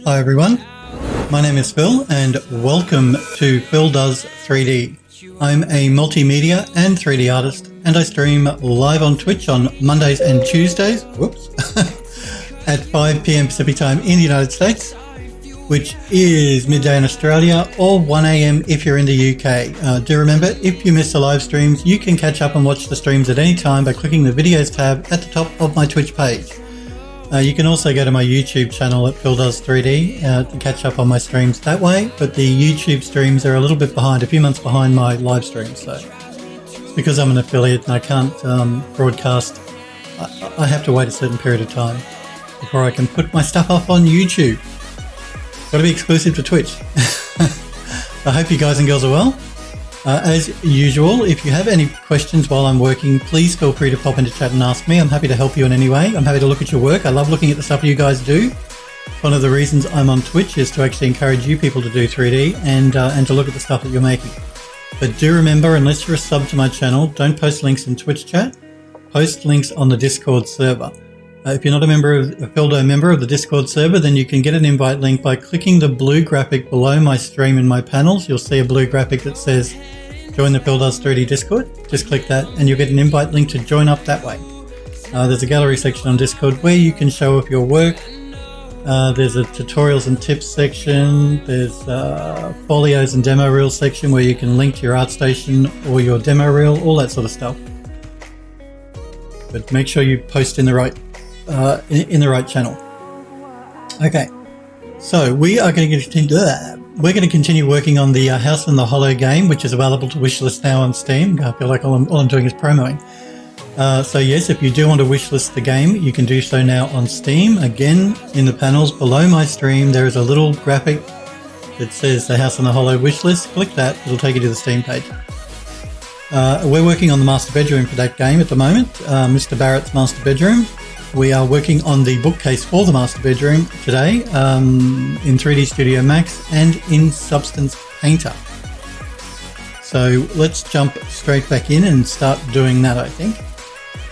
Hi everyone, my name is Phil and welcome to Phil Does 3D. I'm a multimedia and 3D artist and I stream live on Twitch on Mondays and Tuesdays at 5 p.m. Pacific time in the United States, which is midday in Australia, or 1 a.m. if you're in the UK. Do remember, if you miss the live streams, you can catch up and watch the streams at any time by clicking the videos tab at the top of my Twitch page. You can also go to my YouTube channel at Phil Does 3D to catch up on my streams that way, but the YouTube streams are a little bit behind, a few months behind my live streams. So it's because I'm an affiliate and I can't broadcast. I have to wait a certain period of time before I can put my stuff up on YouTube. Got to be exclusive to Twitch. I hope you guys and girls are well. As usual, if you have any questions while I'm working, please feel free to pop into chat and ask me. I'm happy to help you in any way. I'm happy to look at your work. I love looking at the stuff you guys do. One of the reasons I'm on Twitch is to actually encourage you people to do 3D and to look at the stuff that you're making. But do remember, unless you're a sub to my channel, don't post links in Twitch chat. Post links on the Discord server. If you're not a Phildo member of the Discord server, then you can get an invite link by clicking the blue graphic below my stream in my panels. You'll see a blue graphic that says join the Phil Does 3D Discord. Just click that and you'll get an invite link to join up that way. There's a gallery section on Discord where you can show off your work. There's a tutorials and tips section. There's folios and demo reel section where you can link to your ArtStation or your demo reel, all that sort of stuff. But make sure you post in the right channel. Okay, so we are going to continue working on the House in the Hollow game, which is available to wishlist now on Steam. I feel like all I'm doing is promoing. So yes, if you do want to wishlist the game, you can do so now on Steam. Again, in the panels below my stream, there is a little graphic that says the House in the Hollow wishlist. Click that, it'll take you to the Steam page. We're working on the master bedroom for that game at the moment, Mr. Barrett's master bedroom. We are working on the bookcase for the master bedroom today in 3D Studio Max and in Substance Painter. So let's jump straight back in and start doing that, I think.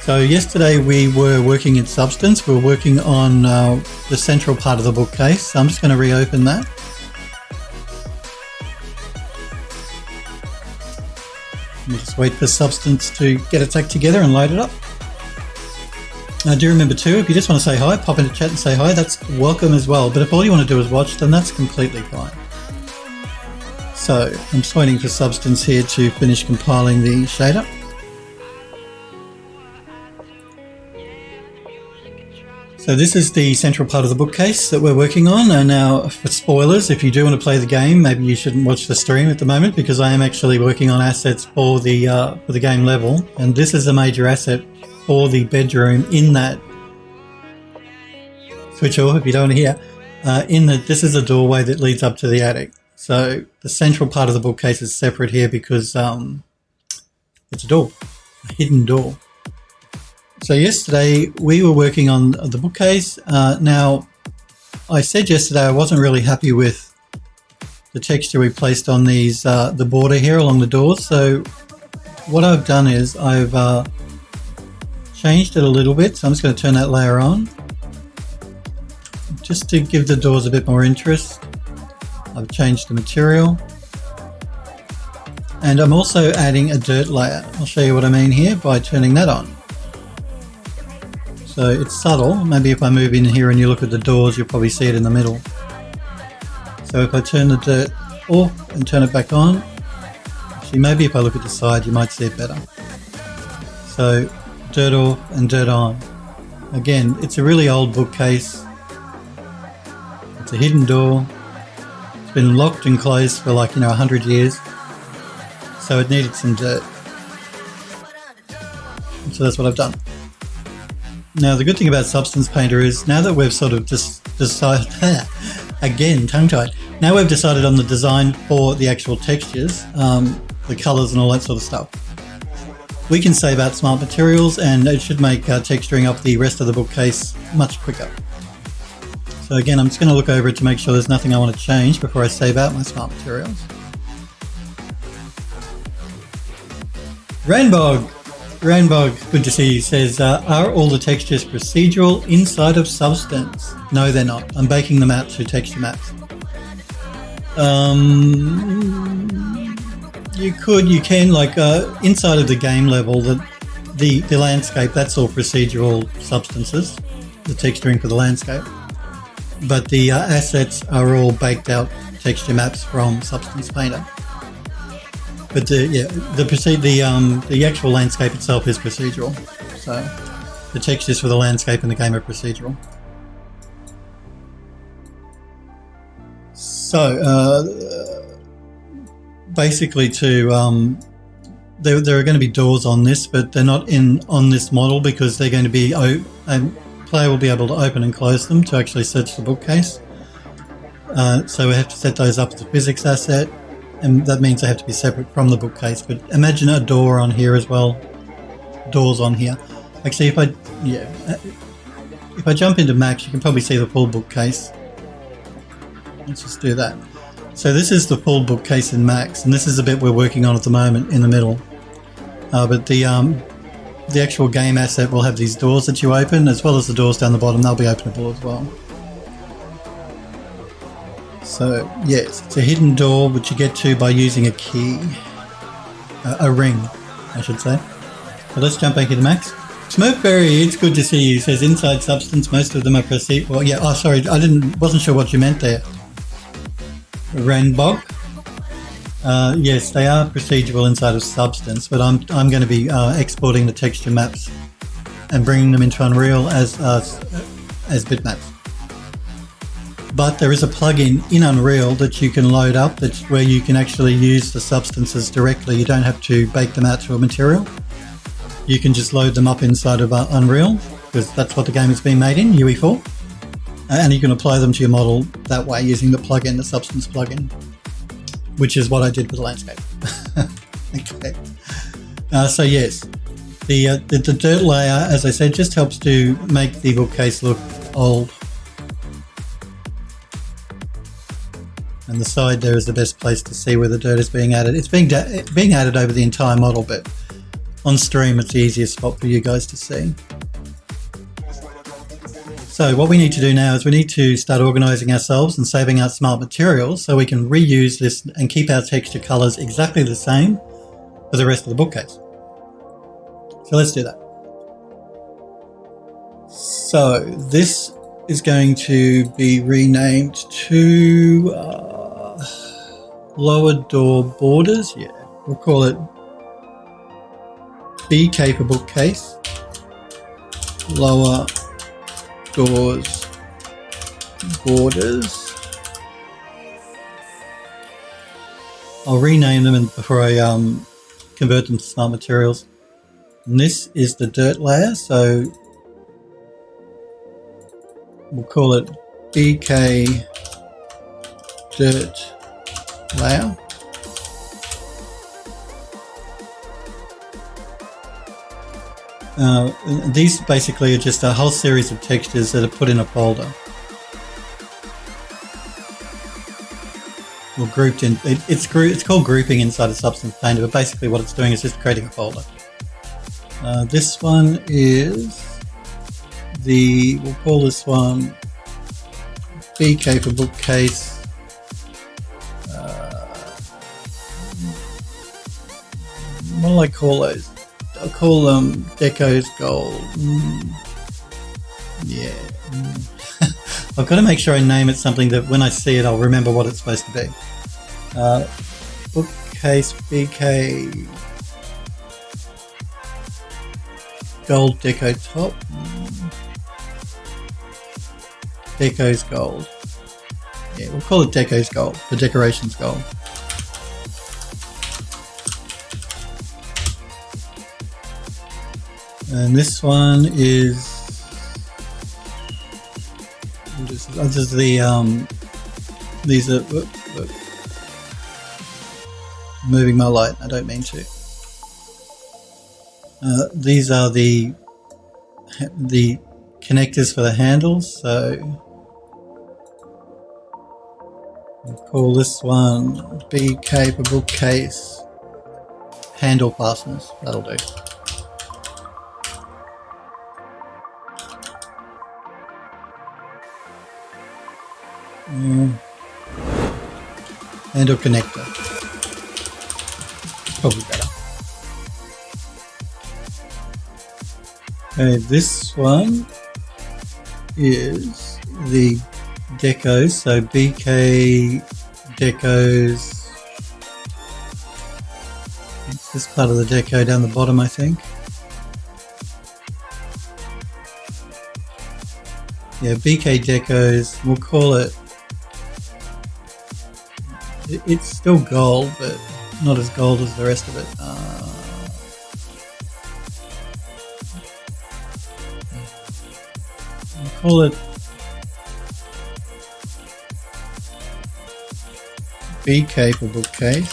So yesterday we were working in Substance. We were working on the central part of the bookcase. So I'm just going to reopen that. Let me just wait for Substance to get its act together and load it up. Do remember too, if you just want to say hi, pop into chat and say hi, that's welcome as well. But if all you want to do is watch, then that's completely fine. So I'm just waiting for Substance here to finish compiling the shader. So this is the central part of the bookcase that we're working on. And now for spoilers, if you do want to play the game, maybe you shouldn't watch the stream at the moment because I am actually working on assets for the game level. And this is a major asset for the bedroom in that switch off if you don't hear this is a doorway that leads up to the attic. So the central part of the bookcase is separate here because it's a door, a hidden door. So yesterday we were working on the bookcase. Now I said yesterday I wasn't really happy with the texture we placed on these the border here along the doors. So what I've done is I've changed it a little bit, so I'm just going to turn that layer on just to give the doors a bit more interest. I've changed the material and I'm also adding a dirt layer. I'll show you what I mean here by turning that on. So it's subtle. Maybe if I move in here and you look at the doors, you'll probably see it in the middle. So if I turn the dirt off and turn it back on, actually maybe if I look at the side you might see it better. So dirt off and dirt on. Again, it's a really old bookcase. It's a hidden door. It's been locked and closed for 100 years. So it needed some dirt. And so that's what I've done. Now the good thing about Substance Painter is now that we've sort of just decided, again tongue-tied, now we've decided on the design for the actual textures, the colours and all that sort of stuff. We can save out smart materials and it should make texturing up the rest of the bookcase much quicker. So again, I'm just going to look over it to make sure there's nothing I want to change before I save out my smart materials. Rainbog! Rainbow, good to see you, says, are all the textures procedural inside of Substance? No, they're not. I'm baking them out to texture maps. You can, like, inside of the game level, the landscape, that's all procedural substances, the texturing for the landscape. But the assets are all baked out texture maps from Substance Painter. But the actual landscape itself is procedural. So the textures for the landscape in the game are procedural. So basically, there are going to be doors on this, but they're not on this model because they're going to be a player will be able to open and close them to actually search the bookcase. So we have to set those up as a physics asset. And that means they have to be separate from the bookcase. But imagine a door on here as well. Doors on here. Actually, if I jump into Max, you can probably see the full bookcase. Let's just do that. So this is the full bookcase in Max, and this is the bit we're working on at the moment in the middle. But the actual game asset will have these doors that you open, as well as the doors down the bottom. They'll be openable as well. So yes, it's a hidden door which you get to by using a key, a ring, I should say. So let's jump back into Max. Smokeberry, it's good to see you. Says inside Substance, most of them are procedural. Well, yeah. Oh, sorry, wasn't sure what you meant there. Rainbog. Yes, they are procedural inside of Substance, but I'm going to be exporting the texture maps and bringing them into Unreal as bitmaps. But there is a plugin in Unreal that you can load up that's where you can actually use the substances directly. You don't have to bake them out to a material. You can just load them up inside of Unreal, because that's what the game has been made in, UE4. And you can apply them to your model that way using the plugin, the Substance plugin, which is what I did with the landscape. Okay. So yes, the dirt layer, as I said, just helps to make the bookcase look old. And the side there is the best place to see where the dirt is being added. It's being added over the entire model, but on stream it's the easiest spot for you guys to see. So what we need to do now is we need to start organising ourselves and saving our smart materials so we can reuse this and keep our texture colours exactly the same for the rest of the bookcase. So let's do that. So this is going to be renamed to lower door borders. Yeah, we'll call it BK for bookcase. Lower doors borders. I'll rename them before I convert them to smart materials. And this is the dirt layer, so we'll call it BK dirt layer. These basically are just a whole series of textures that are put in a folder. Or grouped in. It's called grouping inside a Substance Painter, but basically what it's doing is just creating a folder. This one is we'll call this one BK for bookcase. What do I call those? I'll call them Deco's Gold. Yeah. I've got to make sure I name it something that when I see it I'll remember what it's supposed to be. Bookcase BK Gold Deco Top. Deco's Gold. Yeah, we'll call it Deco's Gold, for decorations gold. And this one is just the these are moving my light. I don't mean to. These are the connectors for the handles. So we'll call this one BK for bookcase handle fasteners. That'll do. Handle connector. Probably better. Okay, this one is the decos. So BK decos. It's this part of the deco down the bottom, I think. Yeah, BK decos. We'll call it. It's still gold, but not as gold as the rest of it. We'll call it BK for bookcase.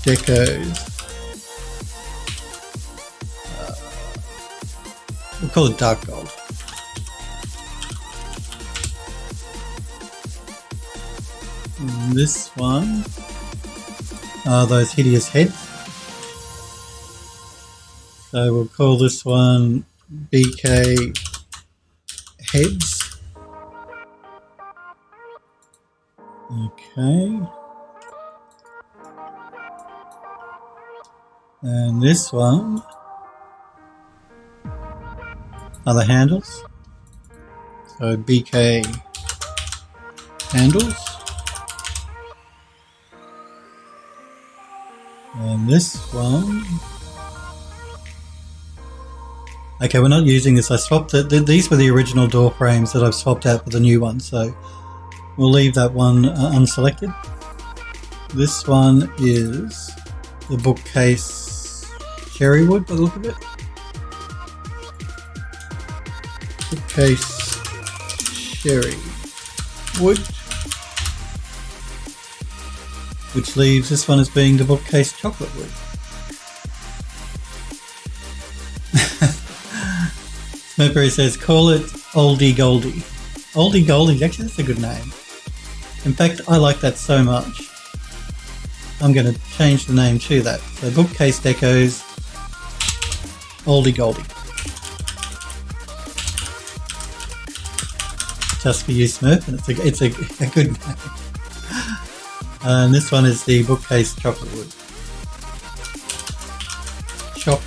Decos. We'll call it dark gold. And this one are those hideous heads. So we'll call this one BK heads. Okay. And this one are the handles. So BK handles. And this one. Okay, we're not using this. I swapped it. These were the original door frames that I've swapped out for the new one, so we'll leave that one unselected. This one is the bookcase cherry wood by the look of it. Bookcase cherry wood. Which leaves this one as being the bookcase chocolate wood. Mercury says, call it Oldie Goldie. Oldie Goldie, actually that's a good name. In fact, I like that so much. I'm going to change the name to that. So bookcase decos, Oldie Goldie. Just for you, Smurf, and it's a good name. And this one is the bookcase chocolate wood. Choc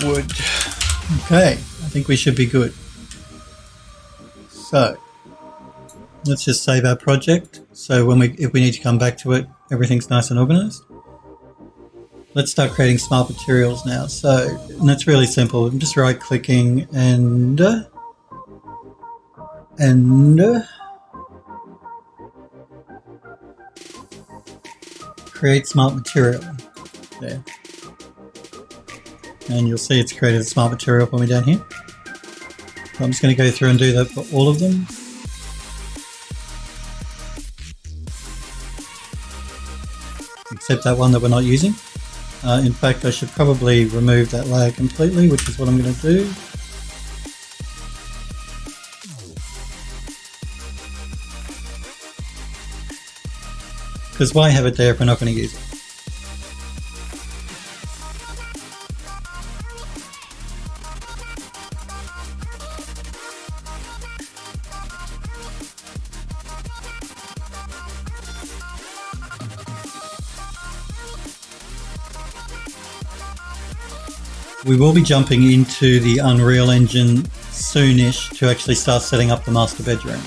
wood. Okay, I think we should be good. So let's just save our project. So if we need to come back to it, everything's nice and organized. Let's start creating smart materials now. And that's really simple. I'm just right clicking and create smart material there, and you'll see it's created a smart material for me down here. So I'm just going to go through and do that for all of them. Except that one that we're not using. In fact, I should probably remove that layer completely, which is what I'm going to do. Because why have it there if we're not going to use it? We will be jumping into the Unreal Engine soonish to actually start setting up the master bedroom.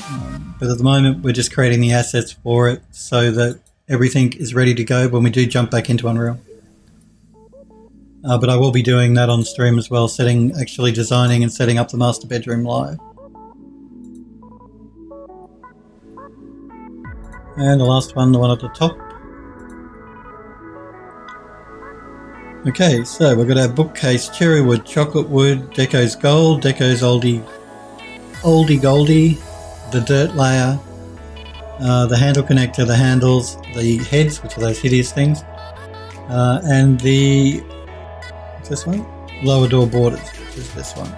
But at the moment, we're just creating the assets for it so that everything is ready to go when we do jump back into Unreal. But I will be doing that on stream as well, actually designing and setting up the master bedroom live. And the last one, the one at the top. Okay, so we've got our bookcase cherry wood, chocolate wood, deco's gold, deco's oldie goldie, the dirt layer, the handle connector, the handles, the heads, which are those hideous things, and the, what's this one? Lower door borders, which is this one.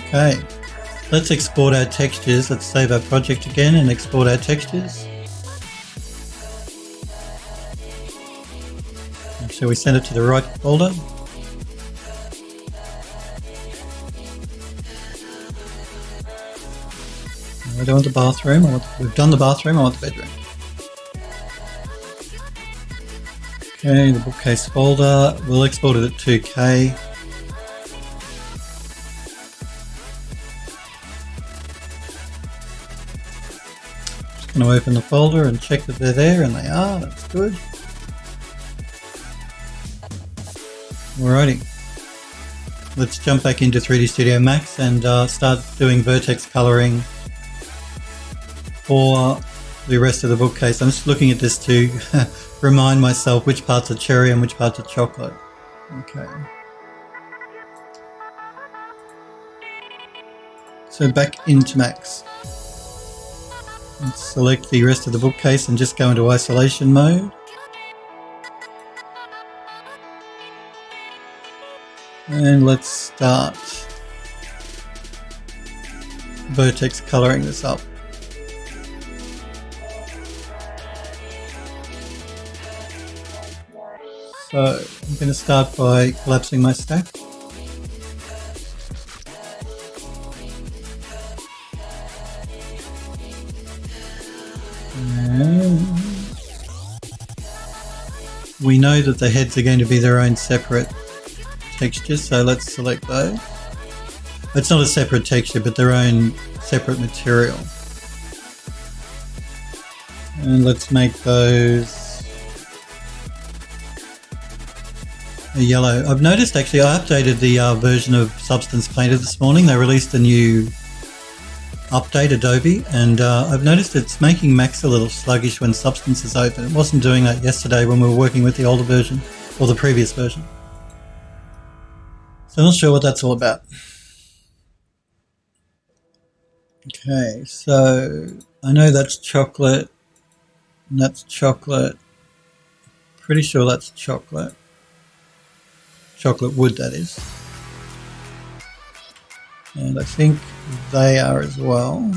Okay, let's export our textures. Let's save our project again and export our textures. So we send it to the right folder. I don't want the bathroom. We've done the bathroom. I want the bedroom. Okay, the bookcase folder. We'll export it at 2K. Just going to open the folder and check that they're there, and they are. That's good. Alrighty. Let's jump back into 3D Studio Max and start doing vertex coloring for the rest of the bookcase. I'm just looking at this to remind myself which parts are cherry and which parts are chocolate. Okay. So back into Max. Let's select the rest of the bookcase and just go into isolation mode. And let's start vertex coloring this up. So I'm going to start by collapsing my stack. And we know that the heads are going to be their own separate textures, so let's select those. It's not a separate texture, but their own separate material. And let's make those a yellow. I've noticed actually I updated the version of Substance Painter this morning. They released a new update, Adobe, and I've noticed it's making Max a little sluggish when Substance is open. It wasn't doing that yesterday when we were working with the older version, or the previous version. So I'm not sure what that's all about. Okay, so I know that's chocolate, and that's chocolate. Pretty sure that's chocolate. Chocolate wood, that is. And I think they are as well.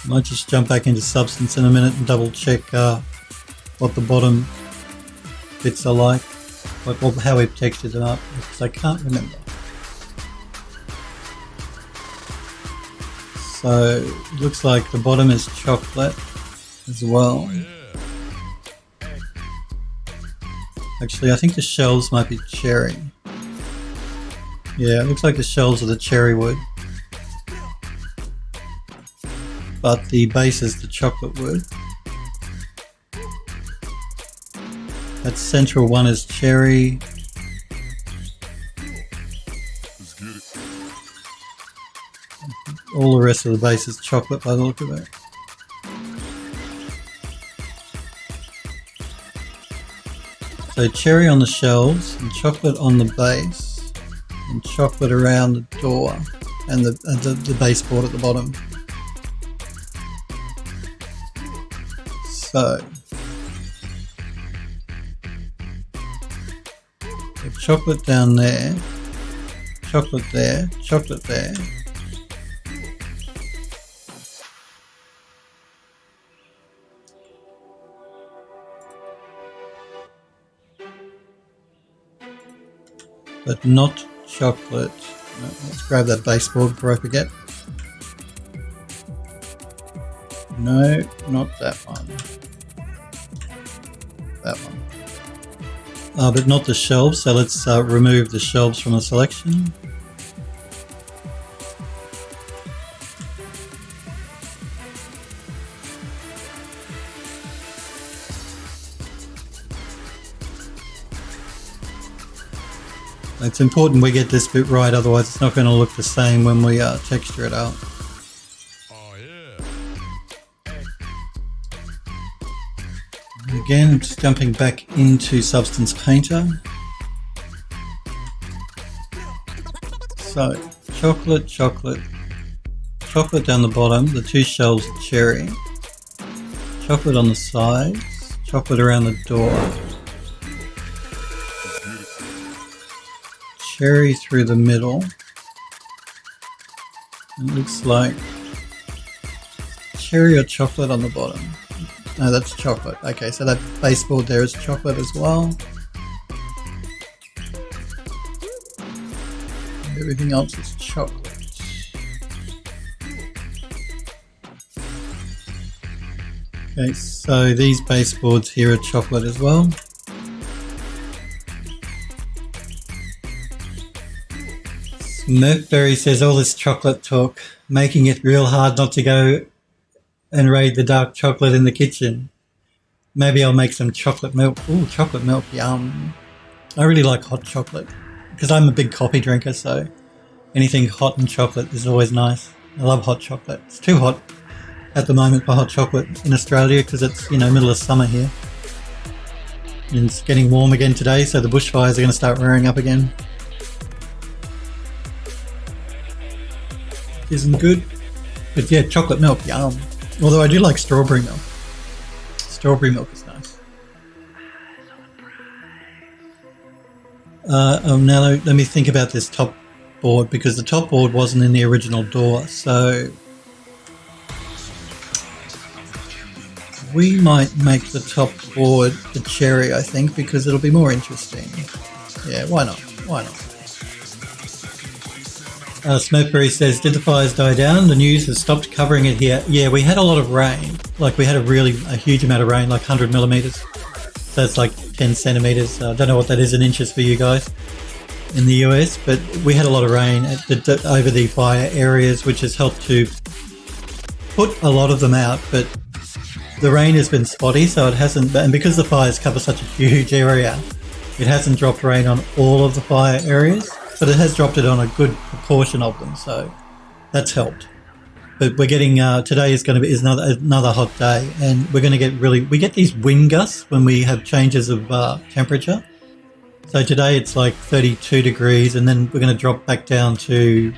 Might just jump back into Substance in a minute and double check what the bottom bits are like how we've textured them up, because I can't remember. So it looks like the bottom is chocolate as well. Actually, I think the shells might be cherry. Yeah, it looks like the shells are the cherry wood, but the base is the chocolate wood. That central one is cherry. All the rest of the base is chocolate by the look of it. So cherry on the shelves, and chocolate on the base, and chocolate around the door, and the baseboard at the bottom. So chocolate down there, chocolate there, chocolate there. But not chocolate. No, let's grab that baseboard before I forget. No, not that one. That one. But not the shelves, so let's remove the shelves from the selection. It's important we get this bit right, otherwise it's not going to look the same when we texture it out. Again, just jumping back into Substance Painter. So, chocolate, chocolate, chocolate down the bottom, the two shells are cherry, chocolate on the sides, chocolate around the door. cherry through the middle. It looks like cherry or chocolate on the bottom. No, that's chocolate. Okay, so that baseboard there is chocolate as well. Everything else is chocolate. Okay, so these baseboards here are chocolate as well. Merkberry says all this chocolate talk, making it real hard not to go and raid the dark chocolate in the kitchen. Maybe I'll make some chocolate milk. Ooh, chocolate milk, yum. I really like hot chocolate because I'm a big coffee drinker, so anything hot and chocolate is always nice. I love hot chocolate. It's too hot at the moment for hot chocolate in Australia because it's, middle of summer here. And it's getting warm again today, so the bushfires are going to start rearing up again. Isn't good. But yeah, chocolate milk, yum. Although I do like strawberry milk. Strawberry milk is nice. Now let me think about this top board, because the top board wasn't in the original door, so we might make the top board the cherry, I think, because it'll be more interesting. Yeah, why not? Why not? Smokeberry says, did the fires die down? The news has stopped covering it here. Yeah, we had a lot of rain. Like, we had a huge amount of rain, like 100 millimeters. So it's like 10 centimeters. I don't know what that is in inches for you guys in the US, but we had a lot of rain over the fire areas, which has helped to put a lot of them out. But the rain has been spotty, so it hasn't, and because the fires cover such a huge area, it hasn't dropped rain on all of the fire areas. But it has dropped it on a good proportion of them, so that's helped. But we're getting today is another hot day, and we're going to get we get these wind gusts when we have changes of temperature. So today it's like 32 degrees, and then we're going to drop back down to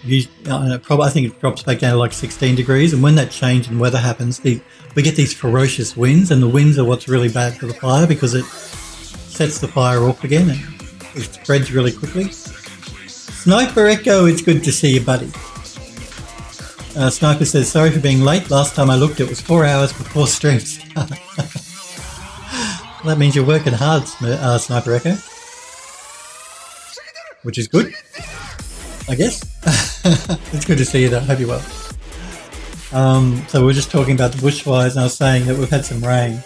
I think it drops back down to like 16 degrees. And when that change in weather happens, we get these ferocious winds, and the winds are what's really bad for the fire because it sets the fire off again. And it spreads really quickly. Sniper Echo, it's good to see you, buddy. Sniper says, sorry for being late. Last time I looked, it was 4 hours before stream started. That means you're working hard, Sniper Echo. Which is good, I guess. It's good to see you though. Hope you're well. So we're just talking about the bushfires, and I was saying that we've had some rain.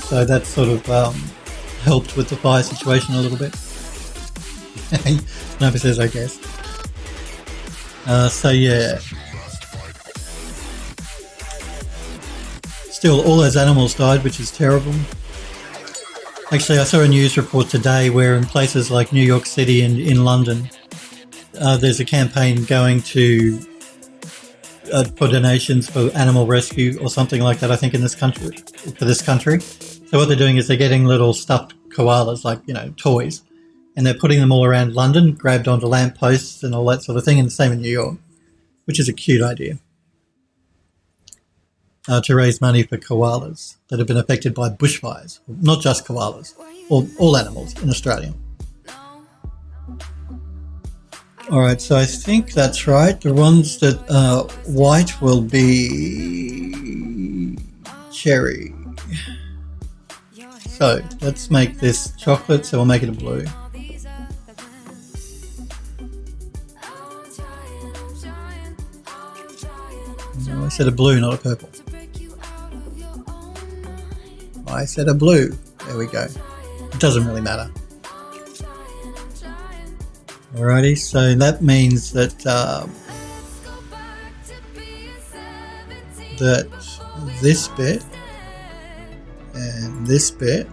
So that's sort of helped with the fire situation a little bit. Sniper says, I guess. So yeah. Still, all those animals died, which is terrible. Actually, I saw a news report today where in places like New York City and in London, there's a campaign going to for donations for animal rescue or something like that, I think, in this country, for this country. So what they're doing is they're getting little stuffed koalas, like, toys, and they're putting them all around London, grabbed onto lampposts and all that sort of thing, and the same in New York, which is a cute idea, to raise money for koalas that have been affected by bushfires. Not just koalas, all animals in Australia. All right, so I think that's right. The ones that are white will be cherry. So let's make this chocolate, so we'll make it a blue. No, I said a blue, not a purple. I said a blue. There we go. It doesn't really matter. Alrighty, so that means that that this bit and this bit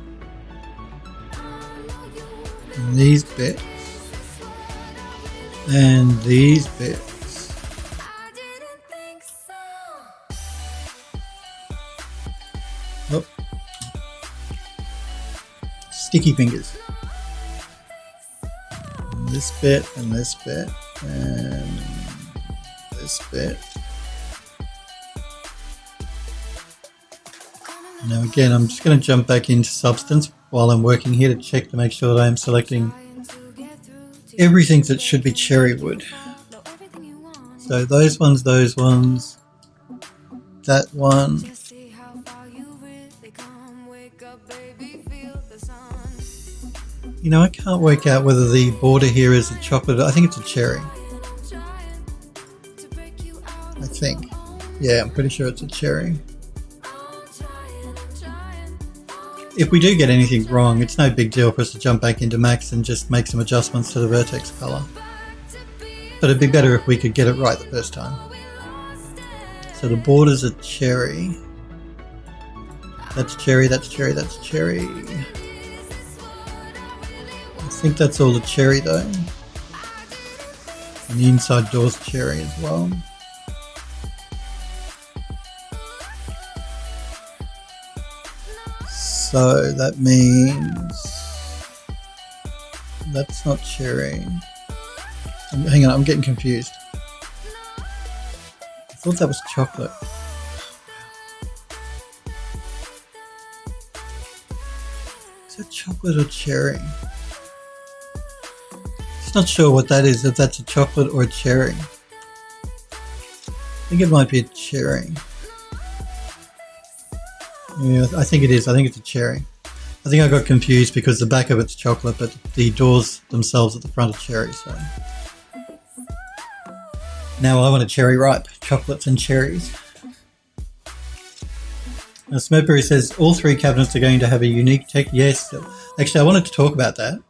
and these bits and these bits oh, sticky fingers. This bit and this bit and this bit. Now again, I'm just going to jump back into substance while I'm working here to check to make sure that I am selecting everything that should be cherry wood. So those ones, that one. You know, I can't work out whether the border here is a chocolate. I think it's a cherry. I think. Yeah, I'm pretty sure it's a cherry. If we do get anything wrong, it's no big deal for us to jump back into Max and just make some adjustments to the vertex color. But it'd be better if we could get it right the first time. So the border's a cherry. That's cherry, that's cherry, that's cherry. I think that's all the cherry though. And the inside door's cherry as well. So that means that's not cherry. Hang on, I'm getting confused. I thought that was chocolate. Is that chocolate or cherry? Just not sure what that is, if that's a chocolate or a cherry. I think it might be a cherry. Yeah, I think it is. I think it's a cherry. I think I got confused because the back of it's chocolate, but the doors themselves at the front are cherry. So now I want a cherry ripe, chocolates and cherries. Now Smurfberry says all three cabinets are going to have a unique text. Yes, actually I wanted to talk about that.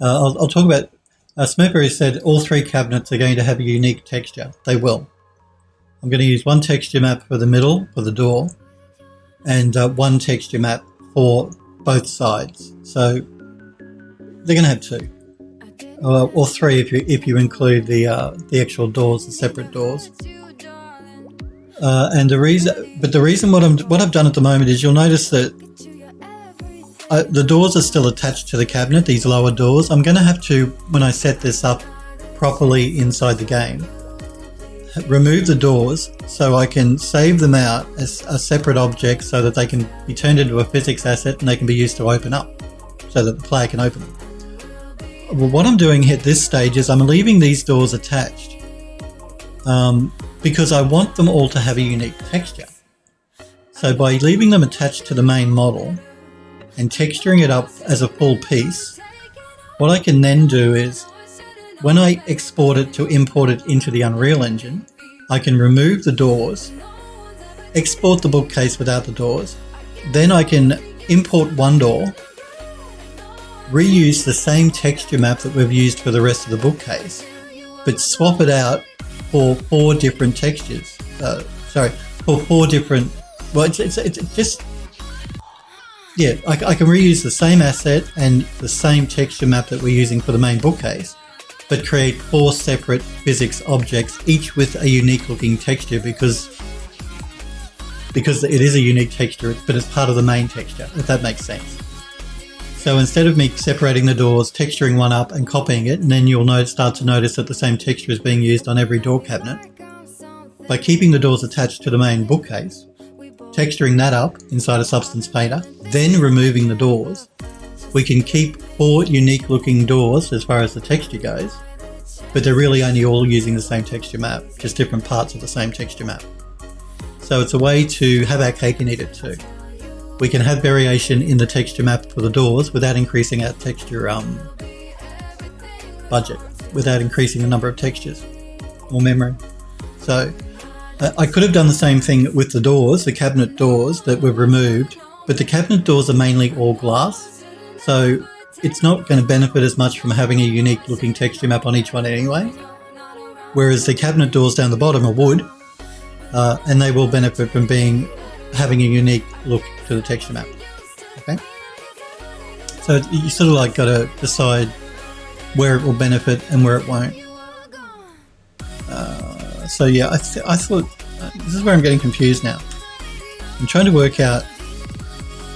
I'll talk about, Smurfberry said all three cabinets are going to have a unique texture. They will. I'm going to use one texture map for the middle, for the door, and one texture map for both sides. So they're going to have two, or three if you include the actual doors, the separate doors. And the reason what I've done at the moment is you'll notice that the doors are still attached to the cabinet. These lower doors. I'm going to have to, when I set this up properly inside the game, remove the doors so I can save them out as a separate object so that they can be turned into a physics asset and they can be used to open up so that the player can open them. Well, what I'm doing at this stage is I'm leaving these doors attached because I want them all to have a unique texture. So by leaving them attached to the main model and texturing it up as a full piece, what I can then do is when I export it to import it into the Unreal Engine, I can remove the doors, export the bookcase without the doors, then I can import one door, reuse the same texture map that we've used for the rest of the bookcase, but swap it out for four different textures. For four different, well, it's just, yeah, I can reuse the same asset and the same texture map that we're using for the main bookcase, but create four separate physics objects, each with a unique looking texture because it is a unique texture, but it's part of the main texture, if that makes sense. So instead of me separating the doors, texturing one up and copying it, and then you'll start to notice that the same texture is being used on every door cabinet, by keeping the doors attached to the main bookcase, texturing that up inside a Substance Painter, then removing the doors, we can keep four unique looking doors as far as the texture goes, but they're really only all using the same texture map, just different parts of the same texture map. So it's a way to have our cake and eat it too. We can have variation in the texture map for the doors without increasing our texture budget, without increasing the number of textures or memory. So I could have done the same thing with the doors, the cabinet doors that we've removed, but the cabinet doors are mainly all glass. So it's not going to benefit as much from having a unique looking texture map on each one anyway. Whereas the cabinet doors down the bottom are wood, and they will benefit from having a unique look to the texture map. Okay. So you sort of like got to decide where it will benefit and where it won't. So yeah, I thought this is where I'm getting confused now. I'm trying to work out.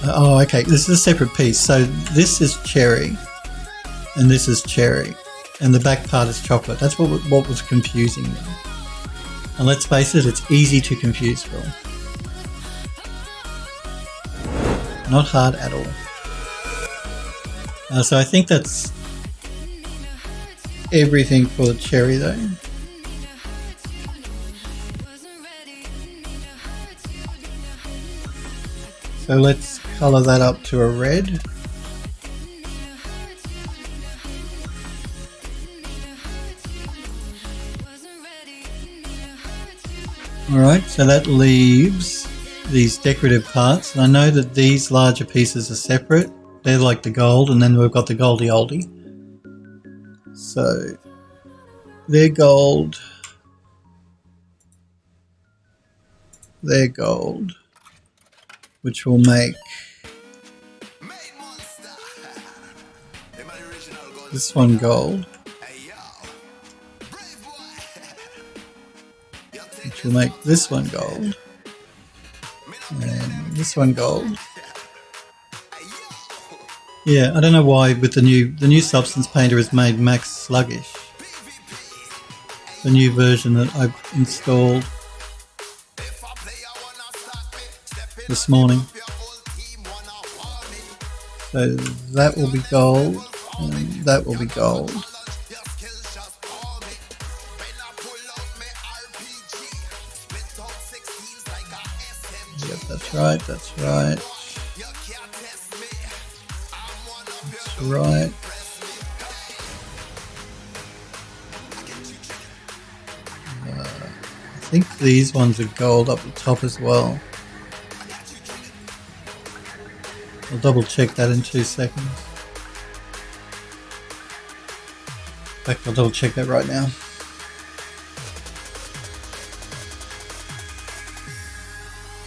Oh, okay. This is a separate piece. So this is cherry, and this is cherry, and the back part is chocolate. That's what was confusing me. And let's face it, it's easy to confuse, Phil. Not hard at all. So I think that's everything for the cherry though. So let's colour that up to a red. Alright, so that leaves these decorative parts. And I know that these larger pieces are separate. They're like the gold, and then we've got the goldy oldie. So they're gold. They're gold, which will make this one gold, which will make this one gold, and this one gold. Yeah, I don't know why with the new Substance Painter has made Max sluggish. The new version that I've installed this morning. So that will be gold, and that will be gold. Yep, that's right, that's right. That's right. I think these ones are gold up the top as well. I'll double check that in 2 seconds. In fact, I'll double check that right now.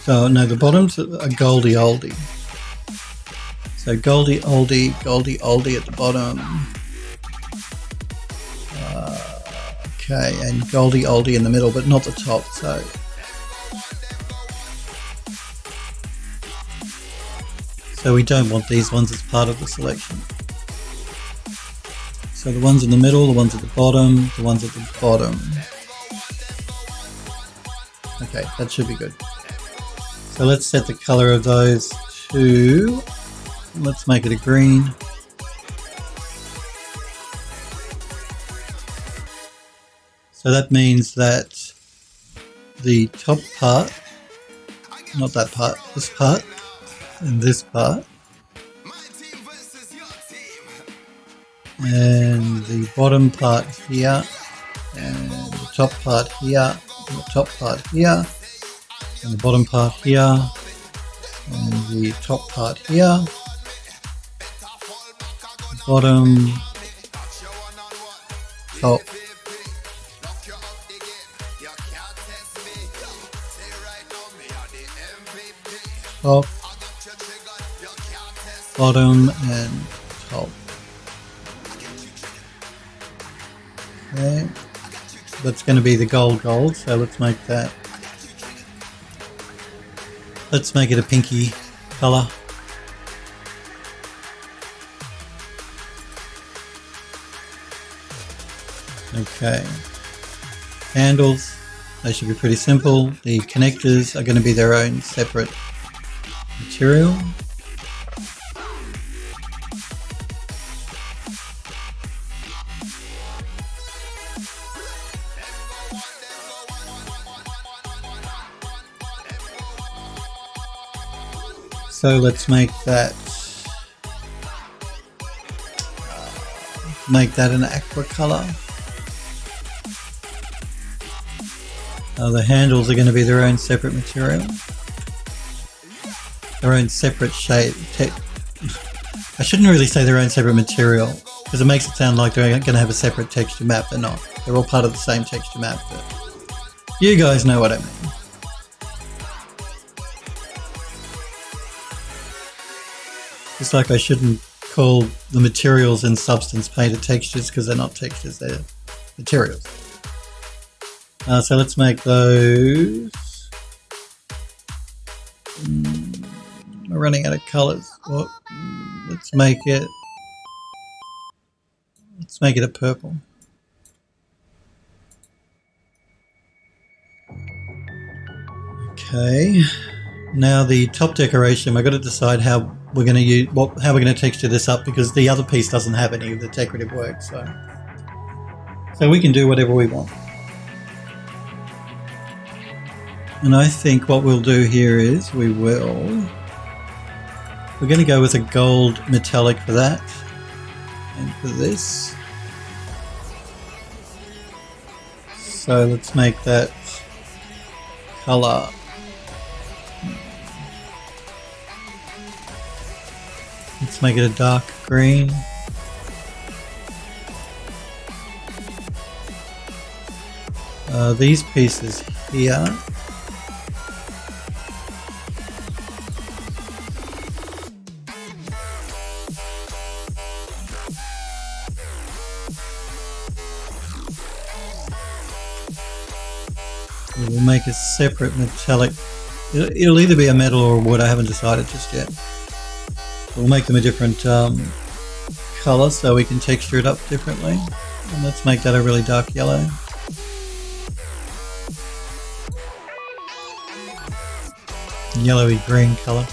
So no, the bottoms are goldy oldie. So goldy oldie at the bottom. Okay, and goldy oldie in the middle, but not the top. So we don't want these ones as part of the selection. So the ones in the middle, the ones at the bottom, the ones at the bottom. Okay, that should be good. So let's set the color of those to, let's make it a green. So that means that the top part, not that part, this part, and this part, and the bottom part here, and the top part here, and the top part here, and the bottom part here, and the top part here, bottom, top, top, bottom, and top. Okay, that's going to be the gold, so let's make that. Let's make it a pinky colour. Okay, handles, they should be pretty simple. The connectors are going to be their own separate material. So let's make that an aqua color. The handles are going to be their own separate material, their own separate shade. I shouldn't really say their own separate material because it makes it sound like they're going to have a separate texture map. They're not. They're all part of the same texture map, but you guys know what I mean. Just like I shouldn't call the materials in Substance Painter textures because they're not textures, they're materials. So let's make those. We're running out of colours. Well, let's make it a purple. Okay. Now the top decoration, I've got to decide we're going to use, how we're going to texture this up, because the other piece doesn't have any of the decorative work. So we can do whatever we want. And I think what we'll do here is we're going to go with a gold metallic for that, and for this. So let's make that color. Let's make it a dark green. These pieces here. We'll make a separate metallic. It'll either be a metal or wood, I haven't decided just yet. We'll make them a different colour so we can texture it up differently. And let's make that a really dark yellow. Yellowy green colour.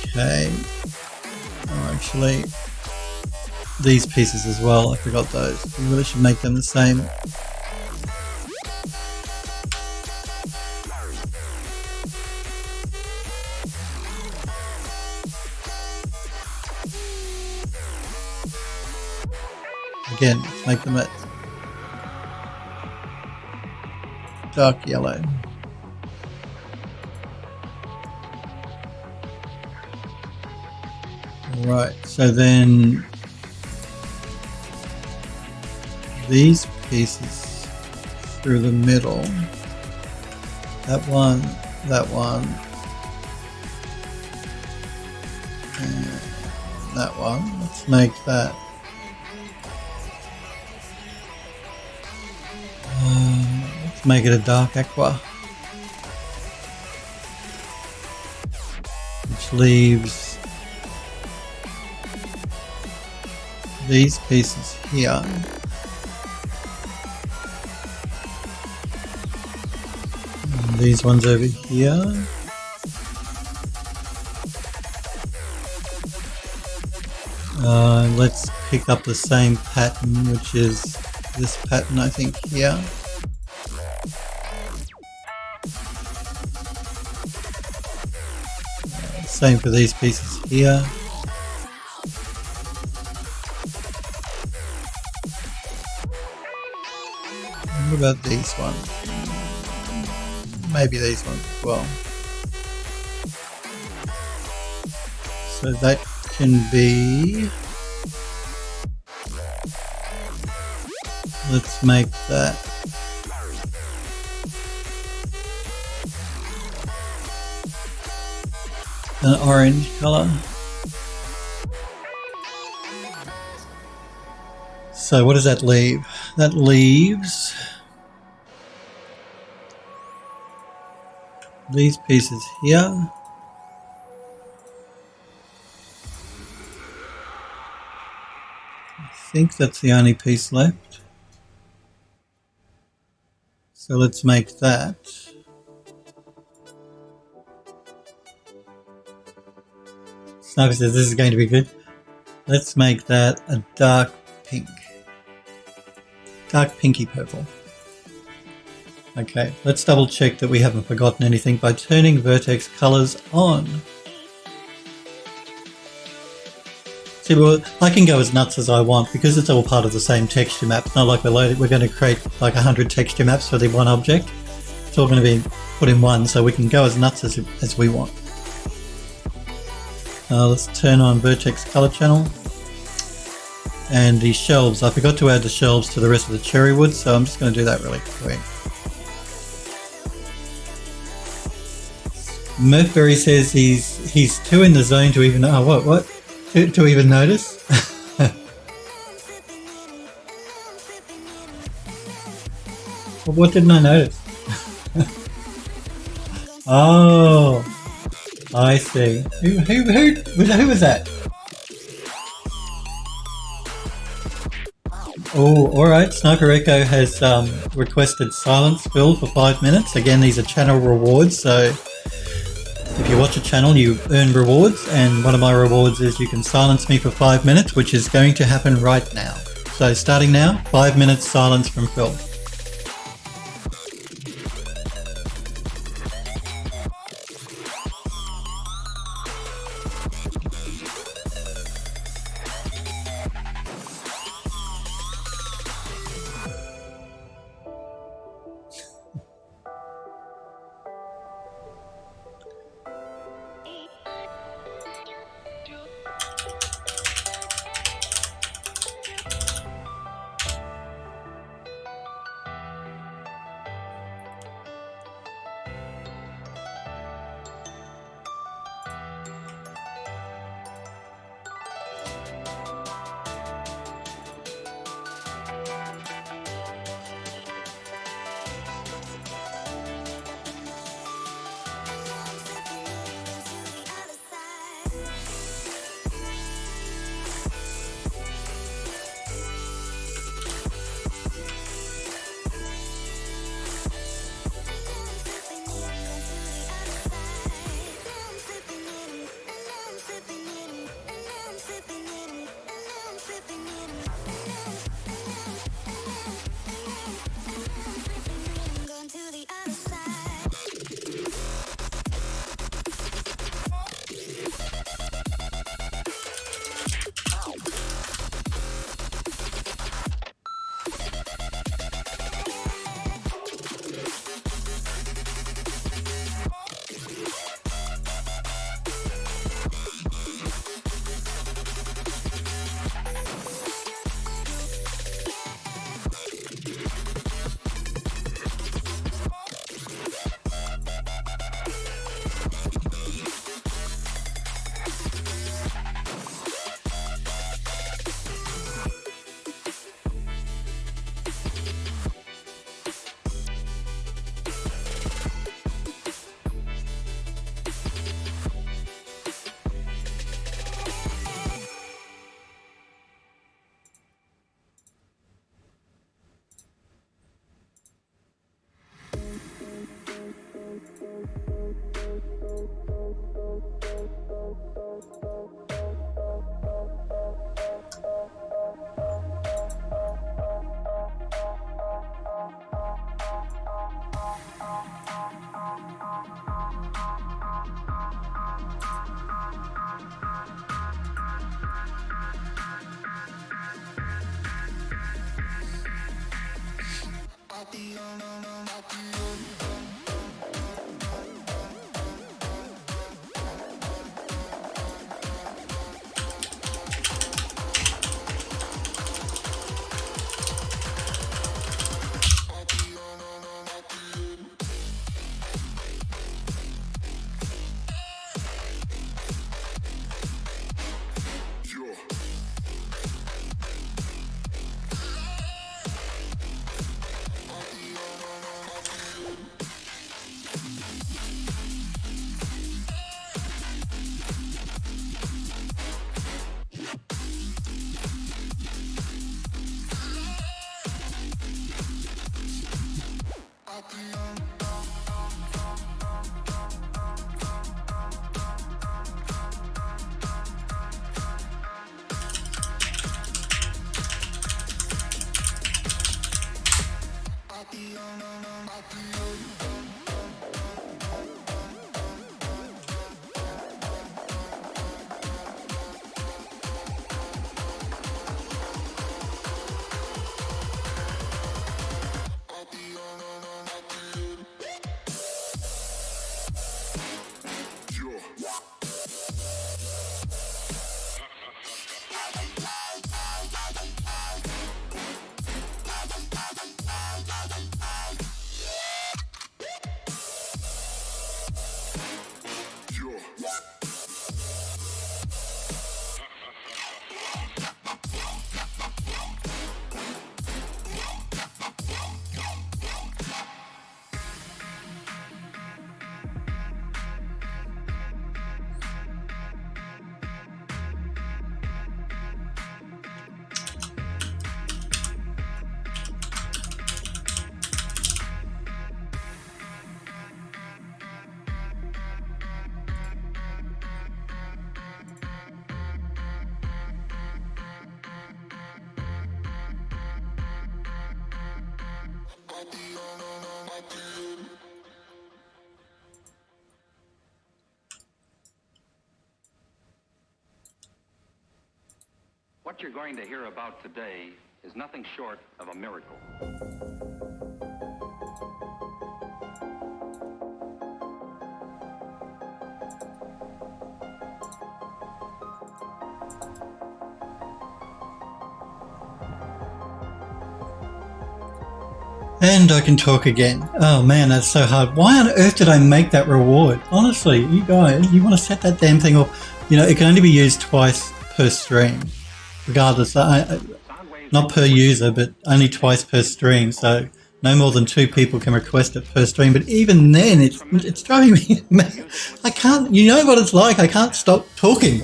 Okay. Oh, actually, these pieces as well, I forgot those. We really should make them the same. Again, let's make them a dark yellow. Right, so then these pieces through the middle, that one, and that one, let's make that. Let's make it a dark aqua, which leaves these pieces here. And these ones over here. Let's pick up the same pattern, which is this pattern, I think, here. Same for these pieces here. What about these ones? Maybe these ones as well. So that can be... Let's make that an orange color. So what does that leave? That leaves these pieces here. I think that's the only piece left. So let's make that. Sniper says this is going to be good. Let's make that a dark pink. Dark pinky purple. Okay, let's double check that we haven't forgotten anything by turning vertex colors on. See, well, I can go as nuts as I want because it's all part of the same texture map. It's not like we're going to create like 100 texture maps for the one object. It's all going to be put in one, so we can go as nuts as we want. Let's turn on vertex color channel. And the shelves, I forgot to add the shelves to the rest of the cherry wood, so I'm just going to do that really quick. Murphberry says he's too in the zone to even to even notice. Well, what didn't I notice? Oh, I see. Who was that? Oh, alright. Sniper Echo has requested silence Phil for 5 minutes. Again, these are channel rewards, so If you watch a channel, you earn rewards, and one of my rewards is you can silence me for 5 minutes, which is going to happen right now. So starting now, 5 minutes silence from Phil. What you're going to hear about today is nothing short of a miracle. And I can talk again. Oh man, that's so hard. Why on earth did I make that reward? Honestly, you guys, you want to set that damn thing up. You know, it can only be used twice per stream. Regardless, not per user, but only twice per stream. So no more than 2 people can request it per stream. But even then, it's driving me mad. I can't, you know what it's like. I can't stop talking.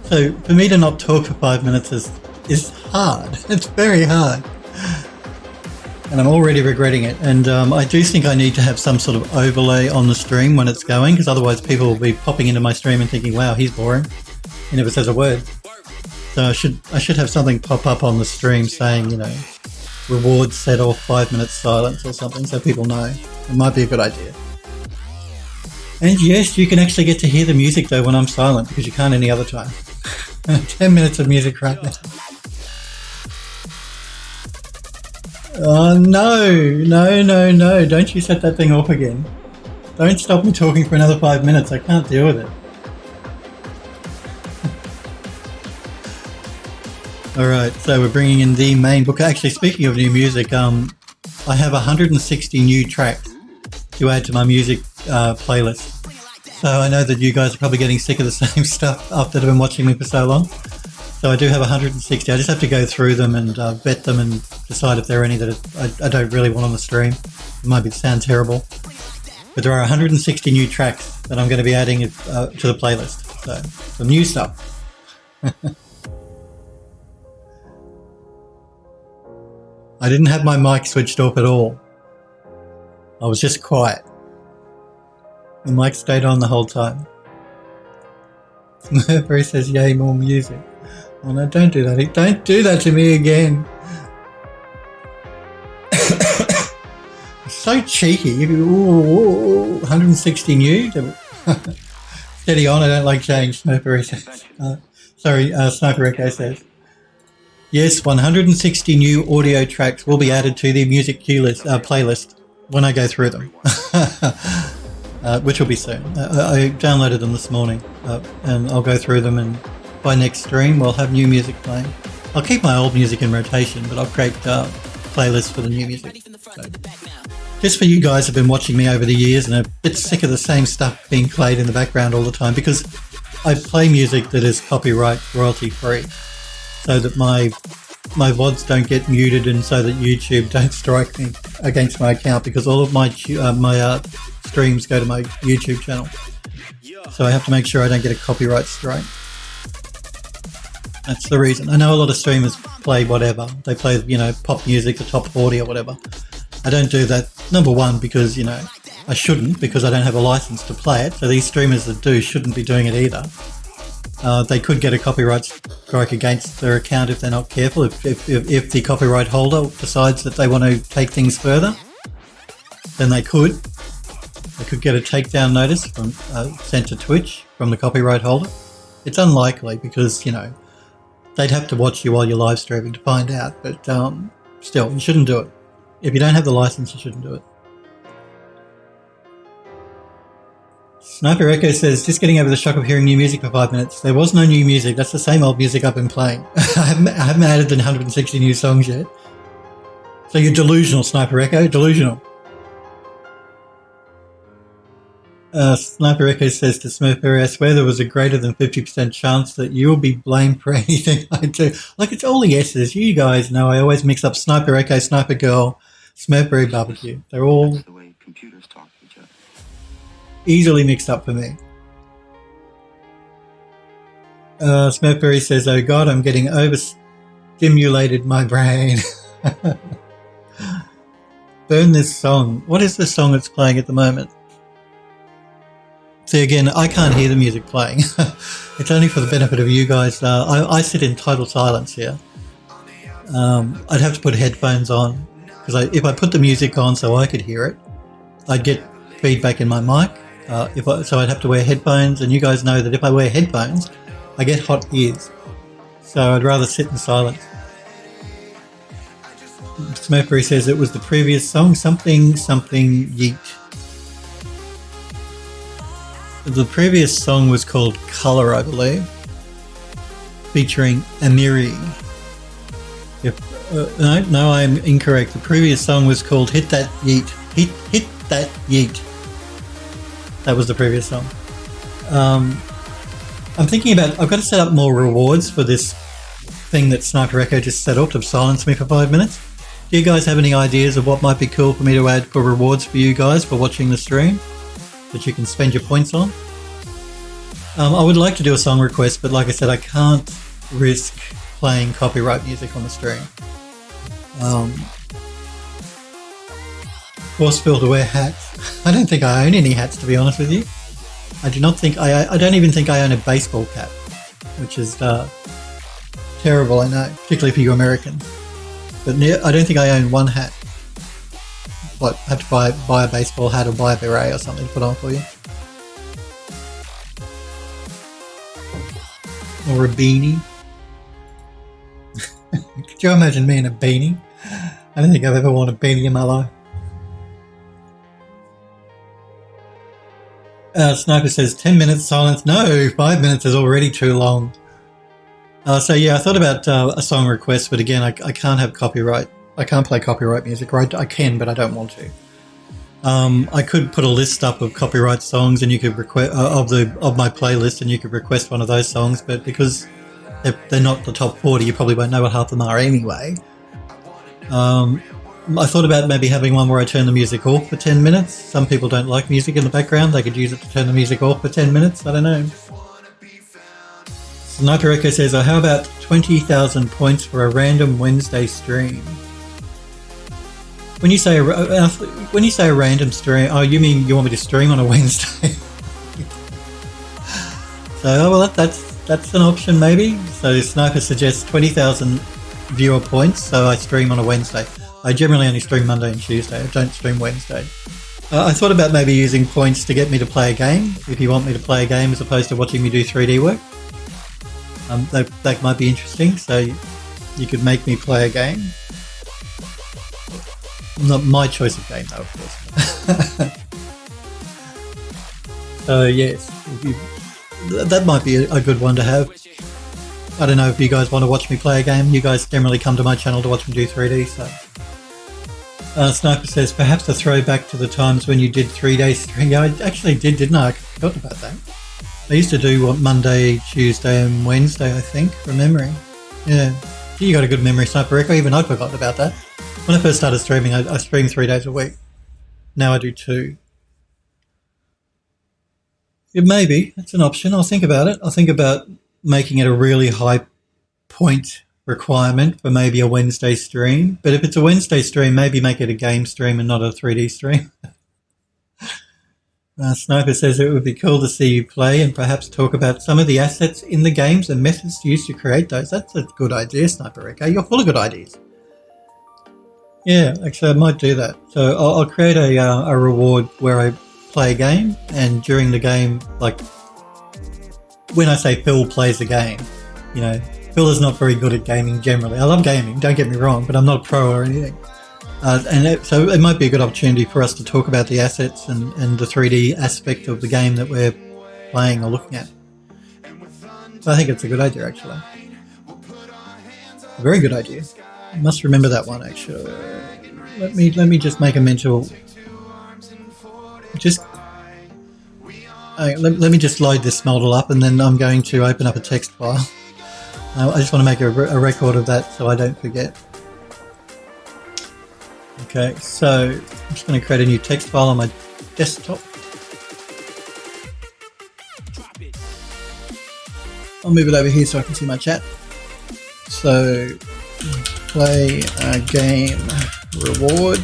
So for me to not talk for 5 minutes is hard. It's very hard. And I'm already regretting it. And I do think I need to have some sort of overlay on the stream when it's going, because otherwise people will be popping into my stream and thinking, wow, he's boring. He never says a word. So I should have something pop up on the stream saying, you know, reward set off 5 minutes silence or something, so people know. It might be a good idea. And yes, you can actually get to hear the music though when I'm silent, because you can't any other time. 10 minutes of music right now. Oh, no. Don't you set that thing off again. Don't stop me talking for another 5 minutes. I can't deal with it. Alright, so we're bringing in the main book. Actually, speaking of new music, I have 160 new tracks to add to my music playlist. So I know that you guys are probably getting sick of the same stuff after they've been watching me for so long. So I do have 160. I just have to go through them and vet them and decide if there are any that I don't really want on the stream. It might sound terrible. But there are 160 new tracks that I'm going to be adding to the playlist. So some new stuff. I didn't have my mic switched off at all. I was just quiet. The mic stayed on the whole time. Murphy says, yay, more music. Oh no, don't do that. Don't do that to me again. So cheeky. 160 new. Steady on, I don't like change, Sniper says. Sniper Echo says. Yes, 160 new audio tracks will be added to the music playlist when I go through them. Which will be soon. I downloaded them this morning and I'll go through them, and by next stream we'll have new music playing. I'll keep my old music in rotation, but I'll create playlists for the new music. So, just for you guys who've been watching me over the years and are a bit sick of the same stuff being played in the background all the time, because I play music that is copyright royalty free, so that my VODs don't get muted and so that YouTube don't strike me against my account, because all of my streams go to my YouTube channel. So I have to make sure I don't get a copyright strike. That's the reason. I know a lot of streamers play whatever. They play, you know, pop music, the top 40 or whatever. I don't do that. Number one, because, you know, I shouldn't, because I don't have a license to play it. So these streamers that do shouldn't be doing it either. They could get a copyright strike against their account if they're not careful. If the copyright holder decides that they want to take things further, then they could. They could get a takedown notice from sent to Twitch from the copyright holder. It's unlikely, because, you know, they'd have to watch you while you're live streaming to find out. But still, you shouldn't do it. If you don't have the license, you shouldn't do it. Sniper Echo says, just getting over the shock of hearing new music for 5 minutes. There was no new music. That's the same old music I've been playing. I haven't added the 160 new songs yet. So you're delusional, Sniper Echo. Delusional. Sniper Echo says to Smurfberry, I swear there was a greater than 50% chance that you'll be blamed for anything I do. Like, it's all the S's. You guys know I always mix up Sniper Echo, Sniper Girl, Smurfberry Barbecue. They're all the way computers talk to each other. Easily mixed up for me. Smurfberry says, oh God, I'm getting overstimulated my brain. Burn this song. What is the song that's playing at the moment? See, again, I can't hear the music playing. It's only for the benefit of you guys. I sit in total silence here. I'd have to put headphones on, because if I put the music on so I could hear it, I'd get feedback in my mic. So I'd have to wear headphones, and you guys know that if I wear headphones, I get hot ears. So I'd rather sit in silence. Smurfberry says it was the previous song, something yeet. The previous song was called Colour, I believe, featuring Amiri. No, I'm incorrect. The previous song was called Hit That Yeet. Hit That Yeet. That was the previous song. I'm thinking about, I've got to set up more rewards for this thing that Sniper Echo just set up to silence me for 5 minutes. Do you guys have any ideas of what might be cool for me to add for rewards for you guys for watching the stream that you can spend your points on? I would like to do a song request, but like I said, I can't risk playing copyright music on the stream. Force Phil to wear hats. I don't think I own any hats, to be honest with you. I don't even think I own a baseball cap, which is terrible, I know, particularly for you Americans. But I don't think I own one hat. What, I have to buy a baseball hat or buy a beret or something to put on for you. Or a beanie. Could you imagine me in a beanie? I don't think I've ever worn a beanie in my life. Sniper says 10 minutes silence. No, 5 minutes is already too long. So yeah, I thought about a song request, but again, I can't have copyright. I can't play copyright music, right? I can, but I don't want to. I could put a list up of copyright songs, and you could request of my playlist, and you could request one of those songs. But because they're not the top 40, you probably won't know what half of them are anyway. I thought about maybe having one where I turn the music off for 10 minutes. Some people don't like music in the background. They could use it to turn the music off for 10 minutes. I don't know. Sniper Echo says, how about 20,000 points for a random Wednesday stream? When you say a random stream, oh, you mean you want me to stream on a Wednesday? So, well, that's an option maybe. So Sniper suggests 20,000 viewer points, so I stream on a Wednesday. I generally only stream Monday and Tuesday. I don't stream Wednesday. I thought about maybe using points to get me to play a game, if you want me to play a game as opposed to watching me do 3D work. That might be interesting, so you could make me play a game. Not my choice of game though, of course. So yes, that might be a good one to have. I don't know if you guys want to watch me play a game. You guys generally come to my channel to watch me do 3D, so. Sniper says, perhaps a throwback to the times when you did 3-day stream. Yeah, I actually did, didn't I? I forgot about that. I used to do Monday, Tuesday and Wednesday, I think, from memory. Yeah. You got a good memory, Sniper Echo. Even I forgot about that. When I first started streaming, I streamed 3 days a week. Now I do 2. Yeah, maybe. That's an option. I'll think about it. I'll think about making it a really high point requirement for maybe a Wednesday stream. But if it's a Wednesday stream, maybe make it a game stream and not a 3D stream. Sniper says it would be cool to see you play and perhaps talk about some of the assets in the games and methods used to create those. That's a good idea, Sniper Echo. You're full of good ideas. Yeah, actually I might do that. So I'll create a reward where I play a game, and during the game, like when I say Phil plays a game, you know, Phil is not very good at gaming generally. I love gaming, don't get me wrong, but I'm not a pro or anything. So it might be a good opportunity for us to talk about the assets and the 3D aspect of the game that we're playing or looking at. So I think it's a good idea, actually. A very good idea. I must remember that one, actually. Let me just make a mental. Let me just load this model up, and then I'm going to open up a text file. I just want to make a record of that so I don't forget. Okay, so I'm just going to create a new text file on my desktop. I'll move it over here so I can see my chat. So, play a game reward.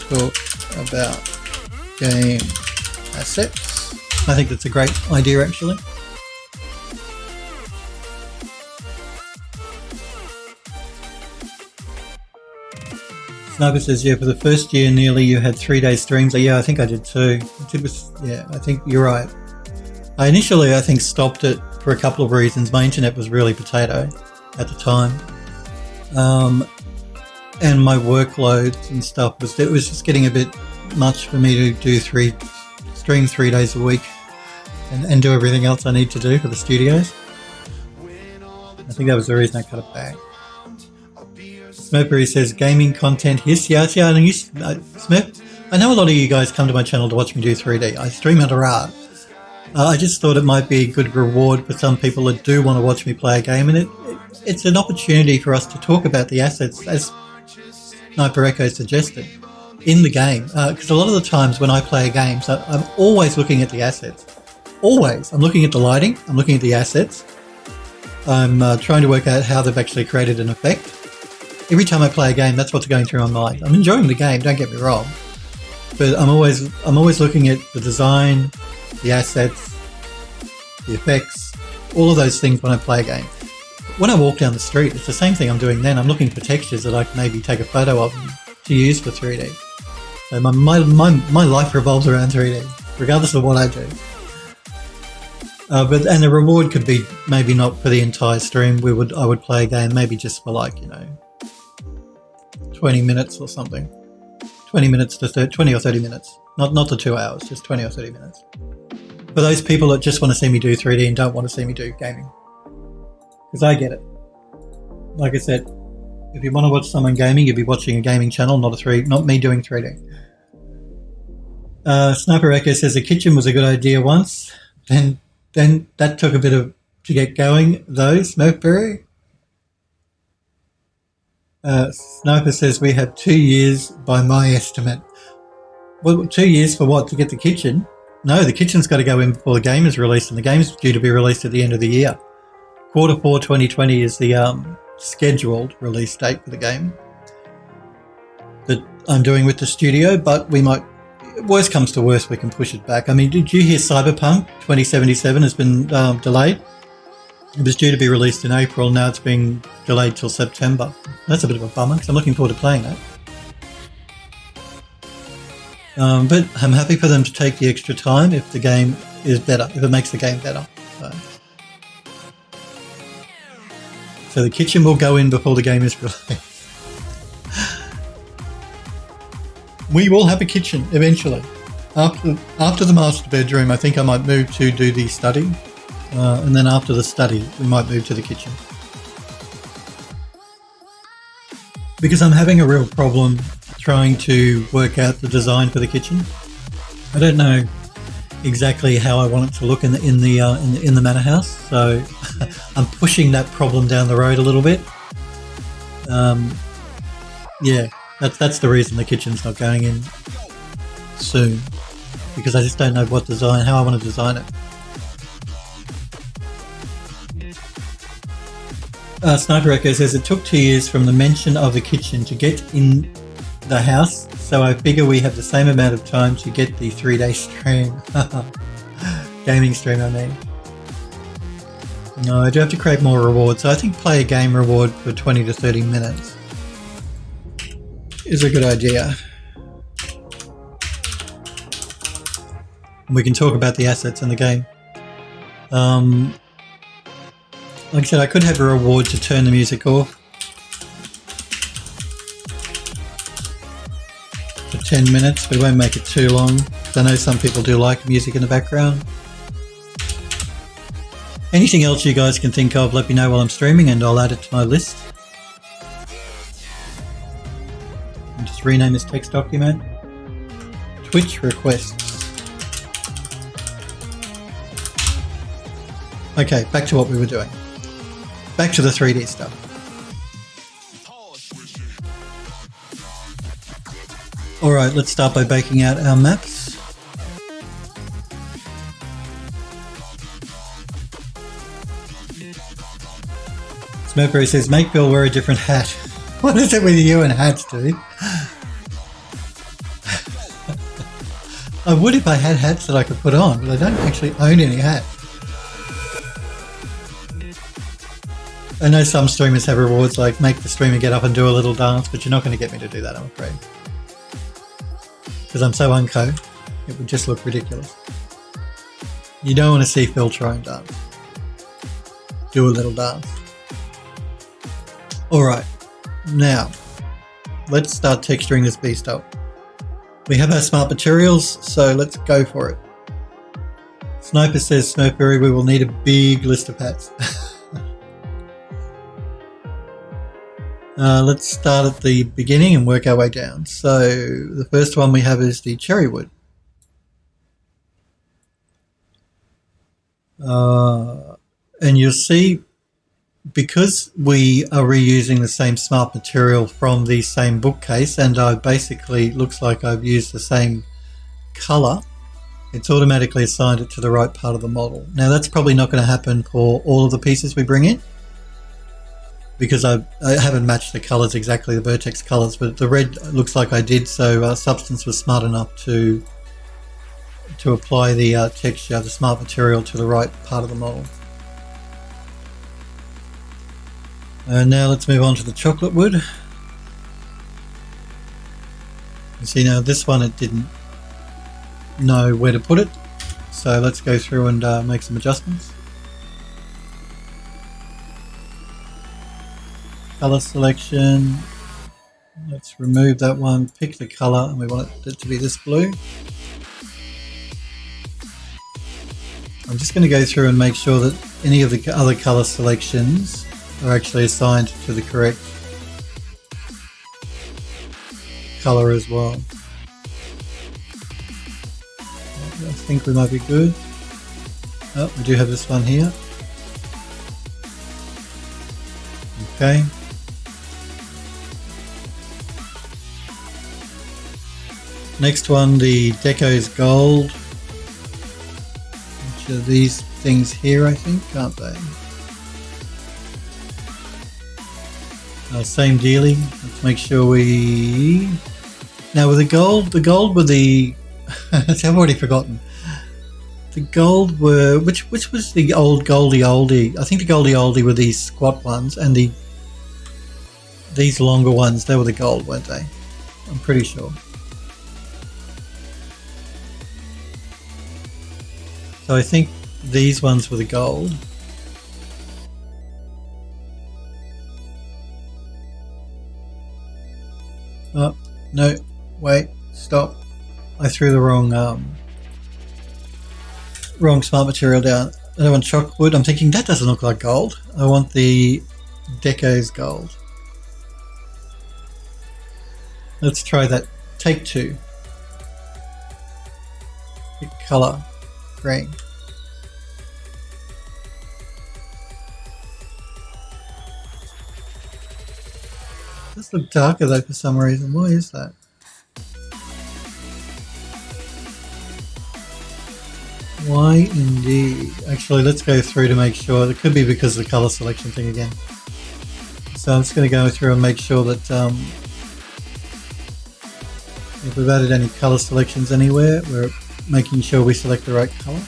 Talk about game assets. I think that's a great idea, actually. Sniper says, yeah, for the first year nearly you had 3-day streams. Yeah, I think I did too. I think you're right. I initially, I think, stopped it for a couple of reasons. My internet was really potato at the time. And my workload and stuff it was just getting a bit much for me to do stream 3 days a week and do everything else I need to do for the studios. I think that was the reason I cut it back. Smurfberry says gaming content hiss. Yeah, I know Smurf. I know a lot of you guys come to my channel to watch me do 3D. I stream under art. I just thought it might be a good reward for some people that do want to watch me play a game, and it's an opportunity for us to talk about the assets, as Sniper Echo suggested, in the game. Because a lot of the times when I play games, I'm always looking at the assets. Always. I'm looking at the lighting. I'm looking at the assets. I'm trying to work out how they've actually created an effect. Every time I play a game, that's what's going through my mind. I'm enjoying the game, don't get me wrong, but I'm always looking at the design, the assets, the effects, all of those things when I play a game. When I walk down the street, it's the same thing I'm doing then. I'm looking for textures that I can maybe take a photo of to use for 3D. So my life revolves around 3D, regardless of what I do. And the reward could be maybe not for the entire stream. I would play a game maybe just for 20 minutes or something. 20 minutes to 20 or 30 minutes. Not the 2 hours, just 20 or 30 minutes. For those people that just want to see me do 3D and don't want to see me do gaming. Because I get it. Like I said, if you want to watch someone gaming, you'll be watching a gaming channel, not me doing 3D. Sniper Echo says the kitchen was a good idea once. Then that took a bit to get going though, Smurfberry. Sniper says we have 2 years by my estimate. Well, 2 years for what? To get the kitchen? No, the kitchen's got to go in before the game is released, and the game's due to be released at the end of the year. Q4 2020 is the scheduled release date for the game that I'm doing with the studio, but we might, worst comes to worst, we can push it back. I mean, did you hear Cyberpunk 2077 has been delayed? It was due to be released in April, now it's being delayed till September. That's a bit of a bummer, because I'm looking forward to playing that. But I'm happy for them to take the extra time if the game is better, if it makes the game better. So the kitchen will go in before the game is released. We will have a kitchen eventually. After the master bedroom, I think I might move to do the study. And then after the study, we might move to the kitchen. Because I'm having a real problem trying to work out the design for the kitchen. I don't know exactly how I want it to look in the manor house, so I'm pushing that problem down the road a little bit. Yeah, that's the reason the kitchen's not going in soon, because I just don't know how I want to design it. Sniper Echo says it took 2 years from the mention of the kitchen to get in the house, so I figure we have the same amount of time to get the 3-day stream. Gaming stream, I mean. No, I do have to create more rewards, so I think play a game reward for 20 to 30 minutes is a good idea. We can talk about the assets in the game. Like I said, I could have a reward to turn the music off for 10 minutes, but it won't make it too long. I know some people do like music in the background. Anything else you guys can think of, let me know while I'm streaming and I'll add it to my list. And just rename this text document. Twitch requests. Okay, back to what we were doing. Back to the 3D stuff. Alright, let's start by baking out our maps. Smurfberry says, make Bill wear a different hat. What is it with you and hats, dude? I would if I had hats that I could put on, but I don't actually own any hats. I know some streamers have rewards like make the streamer get up and do a little dance, but you're not going to get me to do that, I'm afraid. Because I'm so unco, it would just look ridiculous. You don't want to see Phil try and dance. do a little dance. Alright, now let's start texturing this beast up. We have our smart materials, so let's go for it. Sniper says, Snowberry, we will need a big list of hats. Let's start at the beginning and work our way down. So the first one we have is the cherry wood. And you'll see, because we are reusing the same smart material from the same bookcase, and I basically looks like I've used the same color, it's automatically assigned it to the right part of the model. Now that's probably not going to happen for all of the pieces we bring in, because I haven't matched the colors exactly, the vertex colors, but the red looks like I did, so Substance was smart enough to apply the texture, the smart material, to the right part of the model. And now let's move on to the chocolate wood. You see now this one, it didn't know where to put it, so let's go through and make some adjustments. Color selection, let's remove that one, pick the color, and we want it to be this blue. I'm just going to go through and make sure that any of the other color selections are actually assigned to the correct color as well. I think we might be good. Oh, we do have this one here. Okay. Next one, the Deco's Gold. Which are these things here, I think, aren't they? Same dealing. Let's make sure we... Now with the gold with the... I've already forgotten. The gold were... Which was the old Goldie Oldie? I think the Goldie Oldie were these squat ones, and these longer ones, they were the gold, weren't they? I'm pretty sure. So I think these ones were the gold. Oh, no, wait, stop. I threw the wrong smart material down. I don't want chocolate wood. I'm thinking that doesn't look like gold. I want the Deco's Gold. Let's try that. Take two. Pick color. Green. It does look darker though for some reason. Why is that? Why indeed? Actually, let's go through to make sure. It could be because of the color selection thing again. So I'm just going to go through and make sure that if we've added any color selections anywhere, we're making sure we select the right color.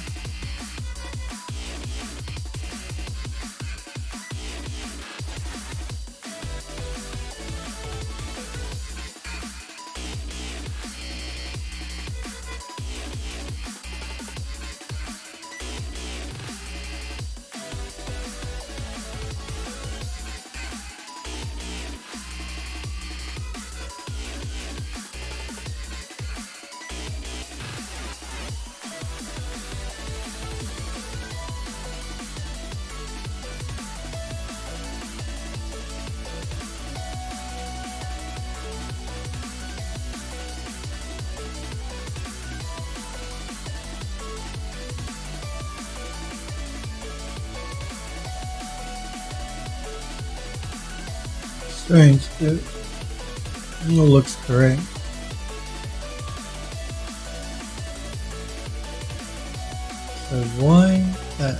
Strange, it all looks correct. So why that?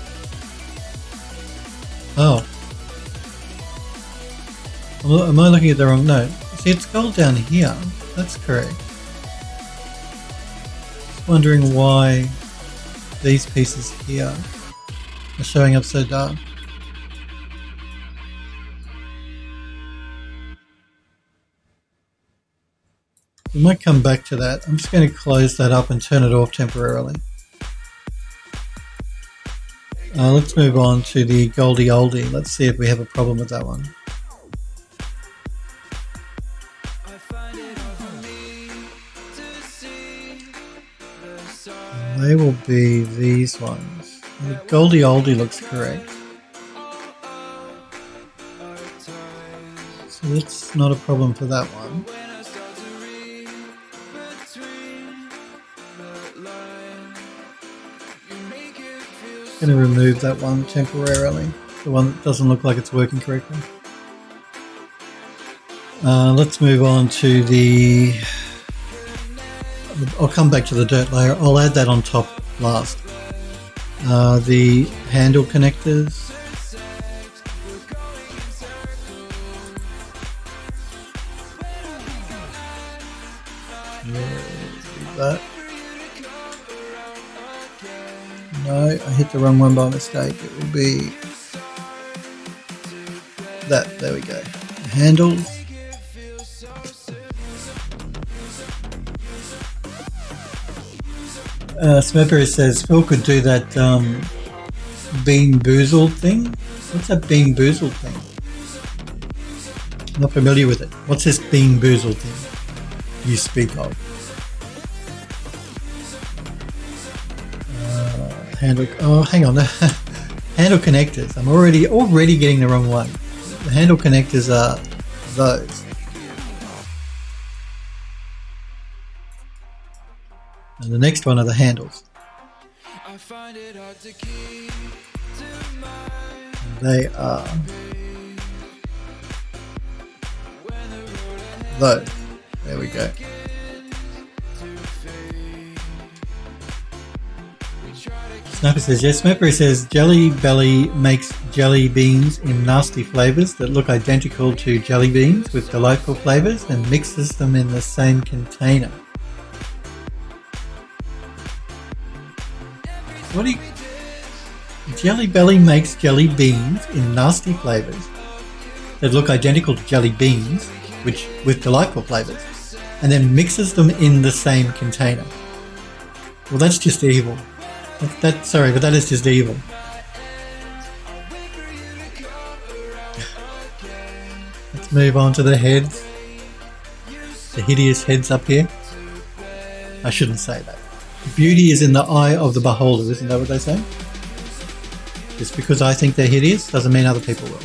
Oh. Am I looking at the wrong note? See, it's gold down here. That's correct. Just wondering why these pieces here are showing up so dark. We might come back to that. I'm just going to close that up and turn it off temporarily. Let's move on to the Goldie Oldie. Let's see if we have a problem with that one. They will be these ones. The Goldie Oldie looks correct. So that's not a problem for that one. I'm going to remove that one temporarily. The one that doesn't look like it's working correctly. Let's move on to the... I'll come back to the dirt layer. I'll add that on top last. The handle connectors. That. No, I hit the wrong one by mistake. It will be that. There we go. The handles. Smurper says Phil could do that Bean Boozled thing. What's that Bean Boozled thing? I'm not familiar with it. What's this Bean Boozled thing you speak of? Handle. Oh, hang on. Handle connectors. I'm already getting the wrong one. The handle connectors are those. And the next one are the handles. And they are those. There we go. Sniper says yes. Smurper says Jelly Belly makes jelly beans in nasty flavours that look identical to jelly beans with delightful flavours and mixes them in the same container. What do you... Jelly Belly makes jelly beans in nasty flavours that look identical to jelly beans, which with delightful flavours, and then mixes them in the same container. Well, that's just evil. Sorry, but that is just evil. Let's move on to the heads. The hideous heads up here. I shouldn't say that. Beauty is in the eye of the beholder, isn't that what they say? Just because I think they're hideous doesn't mean other people will.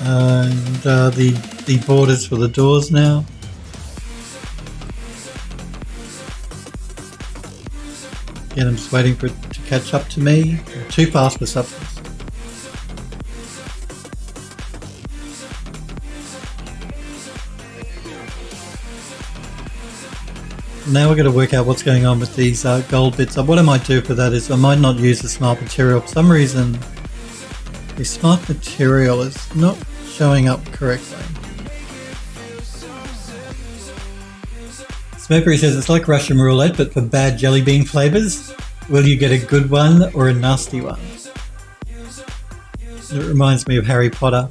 And the borders for the doors now. Again, I'm just waiting for it to catch up to me. I'm too fast for substance. Now we're going to work out what's going on with these gold bits. What I might do for that is I might not use the smart material. For some reason, the smart material is not showing up correctly. Smurpery says it's like Russian roulette, but for bad jelly bean flavours. Will you get a good one or a nasty one? It reminds me of Harry Potter.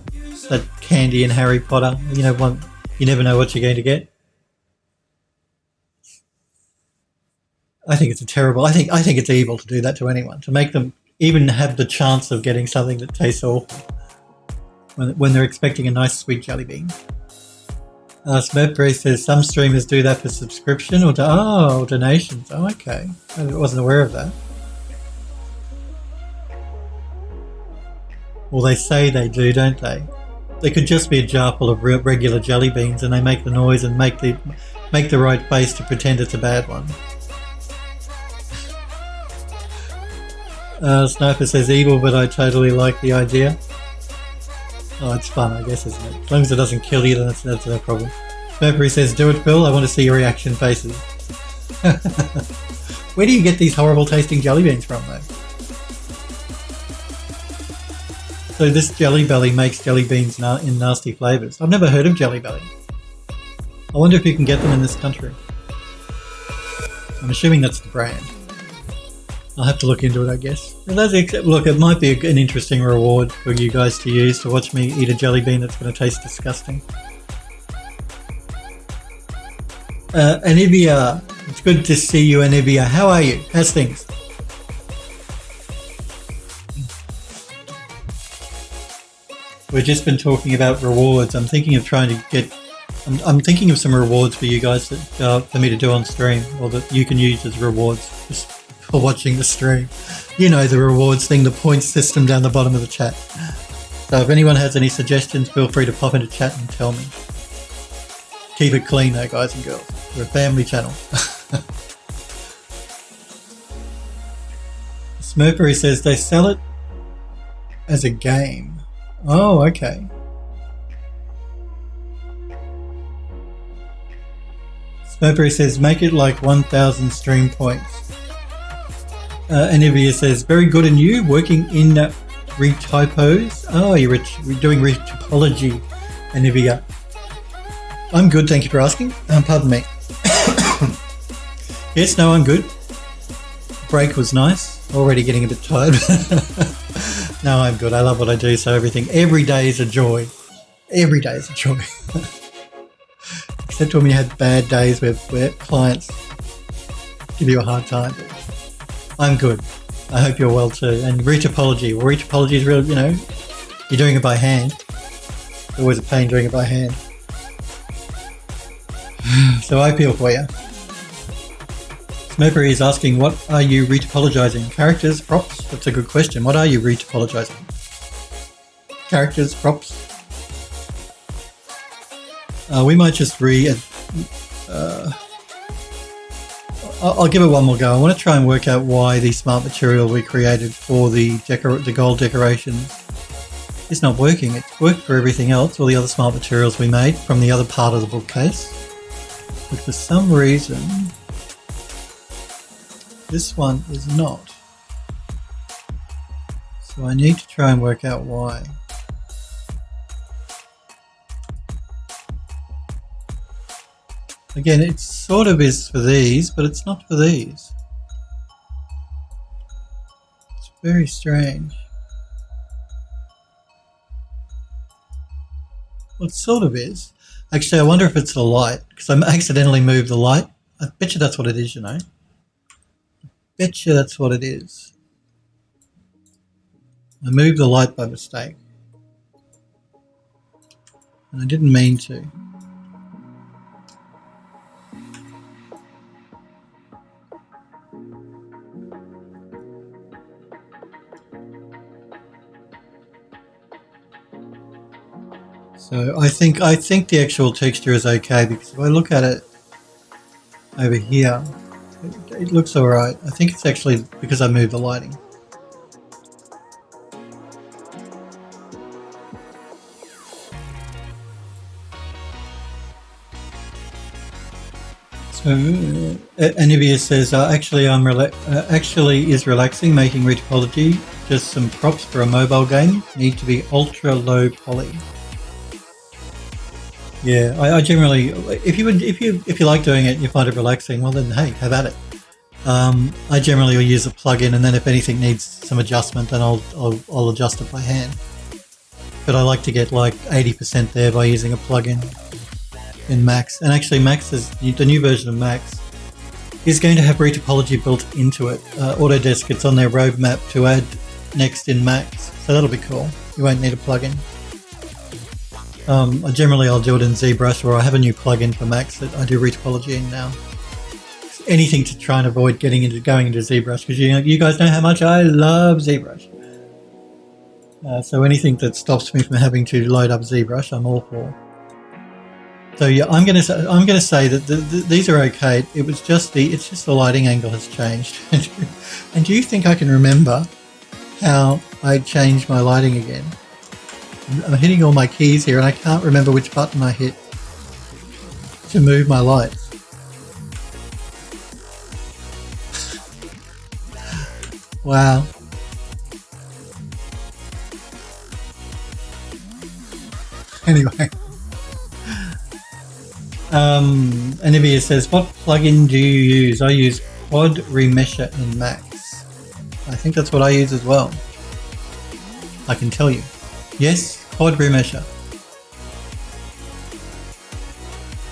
That candy in Harry Potter. You know, you never know what you're going to get. I think it's I think it's evil to do that to anyone, to make them even have the chance of getting something that tastes awful when they're expecting a nice sweet jelly bean. Smurfberry says some streamers do that for subscription or donations. Oh, okay. I wasn't aware of that. Well, they say they do, don't they? They could just be a jar full of regular jelly beans, and they make the noise and make the right face to pretend it's a bad one. Sniper says evil, but I totally like the idea. Oh, it's fun, I guess, isn't it? As long as it doesn't kill you, then that's no problem. Sniper says, do it, Phil. I want to see your reaction faces. Where do you get these horrible tasting jelly beans from, though? So this Jelly Belly makes jelly beans in nasty flavours. I've never heard of Jelly Belly. I wonder if you can get them in this country. I'm assuming that's the brand. I'll have to look into it, I guess. Look, it might be an interesting reward for you guys to use to watch me eat a jelly bean that's going to taste disgusting. Anivia It's good to see you, Anivia. How are you? How's things? We've just been talking about rewards. I'm thinking of trying to get... I'm thinking of some rewards for you guys that, for me to do on stream, or that you can use as rewards just for watching the stream. You know, the rewards thing, the points system down the bottom of the chat. So if anyone has any suggestions, feel free to pop into chat and tell me. Keep it clean though, guys and girls. We're a family channel. Smurpery says they sell it as a game. Oh, okay. Smurpery says make it like 1,000 stream points. Anivia says very good, and you working in retypos. Oh, you're doing retopology, Anivia. I'm good, thank you for asking. Pardon me. Yes, no, I'm good. Break was nice. Already getting a bit tired. No, I'm good. I love what I do, so every day is a joy. Every day is a joy. Except when you had bad days where clients give you a hard time. I'm good. I hope you're well too. And retopology. Well, retopology is real, you know, you're doing it by hand. It's always a pain doing it by hand. So I feel for you. Smurpery is asking, what are you retopologizing? Characters, props? That's a good question. What are you retopologizing? Characters, props? We might just I'll give it one more go. I want to try and work out why the smart material we created for the gold decorations is not working. It's worked for everything else, all the other smart materials we made from the other part of the bookcase. But for some reason, this one is not. So I need to try and work out why. Again, it sort of is for these, but it's not for these. It's very strange. Well, it sort of is. Actually, I wonder if it's the light, because I accidentally moved the light. I bet you that's what it is, you know. I bet you that's what it is. I moved the light by mistake. And I didn't mean to. So I think the actual texture is okay, because if I look at it over here, it looks alright. I think it's actually because I moved the lighting. So Anivia says, actually is relaxing, making retopology. Just some props for a mobile game. Need to be ultra low poly. Yeah, I generally, if you like doing it and you find it relaxing, well then hey, have at it. I generally will use a plugin, and then if anything needs some adjustment, then I'll adjust it by hand. But I like to get like 80% there by using a plugin in Max. And actually, Max is the new version of Max is going to have retopology built into it. Autodesk, it's on their roadmap to add next in Max, so that'll be cool. You won't need a plugin. Generally I'll do it in ZBrush, or I have a new plugin for Max that I do retopology in now. Anything to try and avoid going into ZBrush, because you guys know how much I love ZBrush. So anything that stops me from having to load up ZBrush, I'm all for. So yeah, I'm gonna say that these are okay. It's just the lighting angle has changed. And do you think I can remember how I changed my lighting again? I'm hitting all my keys here and I can't remember which button I hit to move my lights. Wow. Anyway. Anivia says, what plugin do you use? I use Quad Remesher in Max. I think that's what I use as well. I can tell you. Yes, Quad Remesher.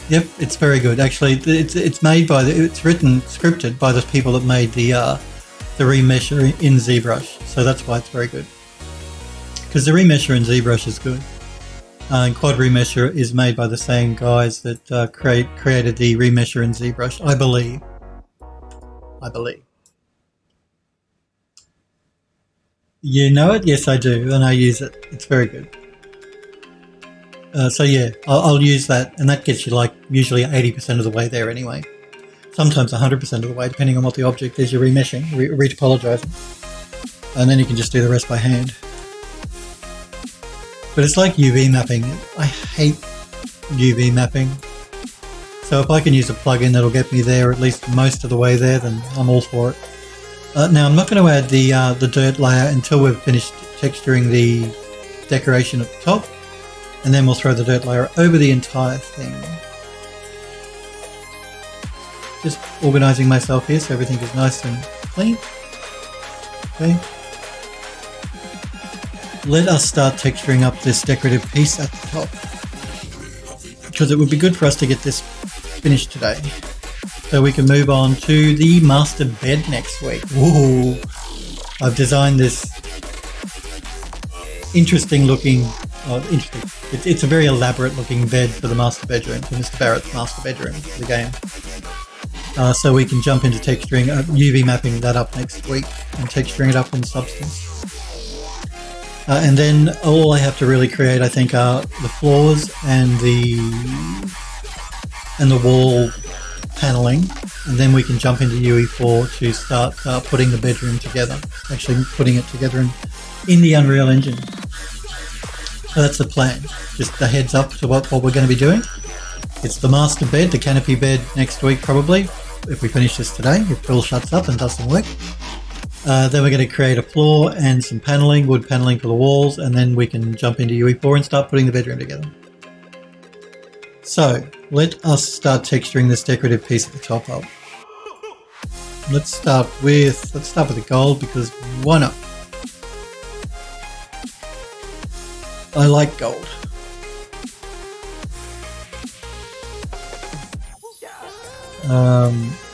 Yep, it's very good. Actually, it's made by it's written scripted by the people that made the remesher in ZBrush, so that's why it's very good. Because the remesher in ZBrush is good, and Quad Remesher is made by the same guys that created the remesher in ZBrush, I believe. You know it? Yes, I do, and I use it. It's very good. So yeah, I'll use that, and that gets you like usually 80% of the way there anyway. Sometimes 100% of the way, depending on what the object is you're remeshing, retopologizing. And then you can just do the rest by hand. But it's like UV mapping. I hate UV mapping. So if I can use a plugin that'll get me there at least most of the way there, then I'm all for it. Now I'm not going to add the dirt layer until we've finished texturing the decoration at the top. And then we'll throw the dirt layer over the entire thing. Just organising myself here so everything is nice and clean. Okay. Let us start texturing up this decorative piece at the top, because it would be good for us to get this finished today. So we can move on to the master bed next week. Ooh, I've designed this interesting looking, it's a very elaborate looking bed for the master bedroom, for Mr. Barrett's master bedroom for the game. So we can jump into texturing, UV mapping that up next week and texturing it up in Substance. And then all I have to really create, I think, are the floors and the wall paneling, and then we can jump into UE4 to start putting the bedroom together, actually putting it together in the Unreal Engine. So that's the plan. Just a heads up to what we're going to be doing. It's the master bed, the canopy bed next week probably, if we finish this today, if Phil shuts up and does some work. Then we're going to create a floor and some paneling, wood paneling for the walls, and then we can jump into UE4 and start putting the bedroom together. So let us start texturing this decorative piece at the top up. Let's start with the gold, because why not? I like gold.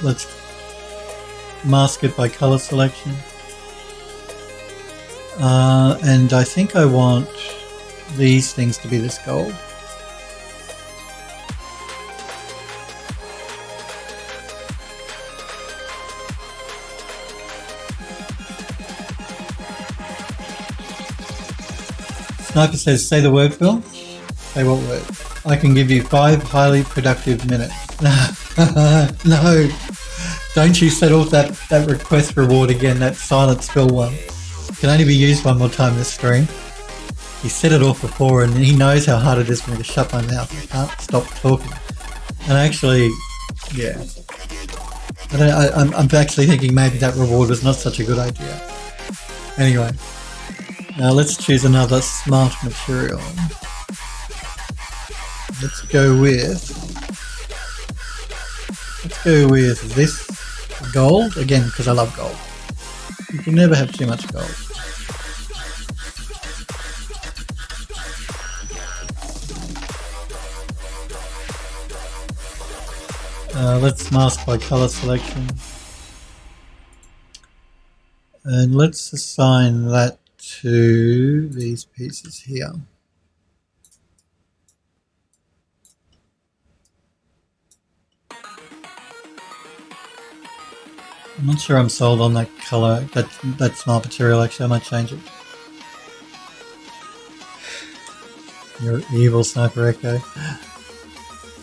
Let's mask it by color selection. And I think I want these things to be this gold. Sniper says, say the word, Phil. Say what word? I can give you 5 highly productive minutes. No. Don't you set off that request reward again, that silent Phil one. Can only be used one more time this stream. He set it off before and he knows how hard it is for me to shut my mouth. I can't stop talking. And actually, yeah. I'm actually thinking maybe that reward was not such a good idea. Anyway. Now let's choose another smart material. Let's go with this gold, again because I love gold. You can never have too much gold. Let's mask by color selection. And let's assign that to these pieces here. I'm not sure I'm sold on that color, that smart material. Actually, I might change it. You're evil, Sniper Echo.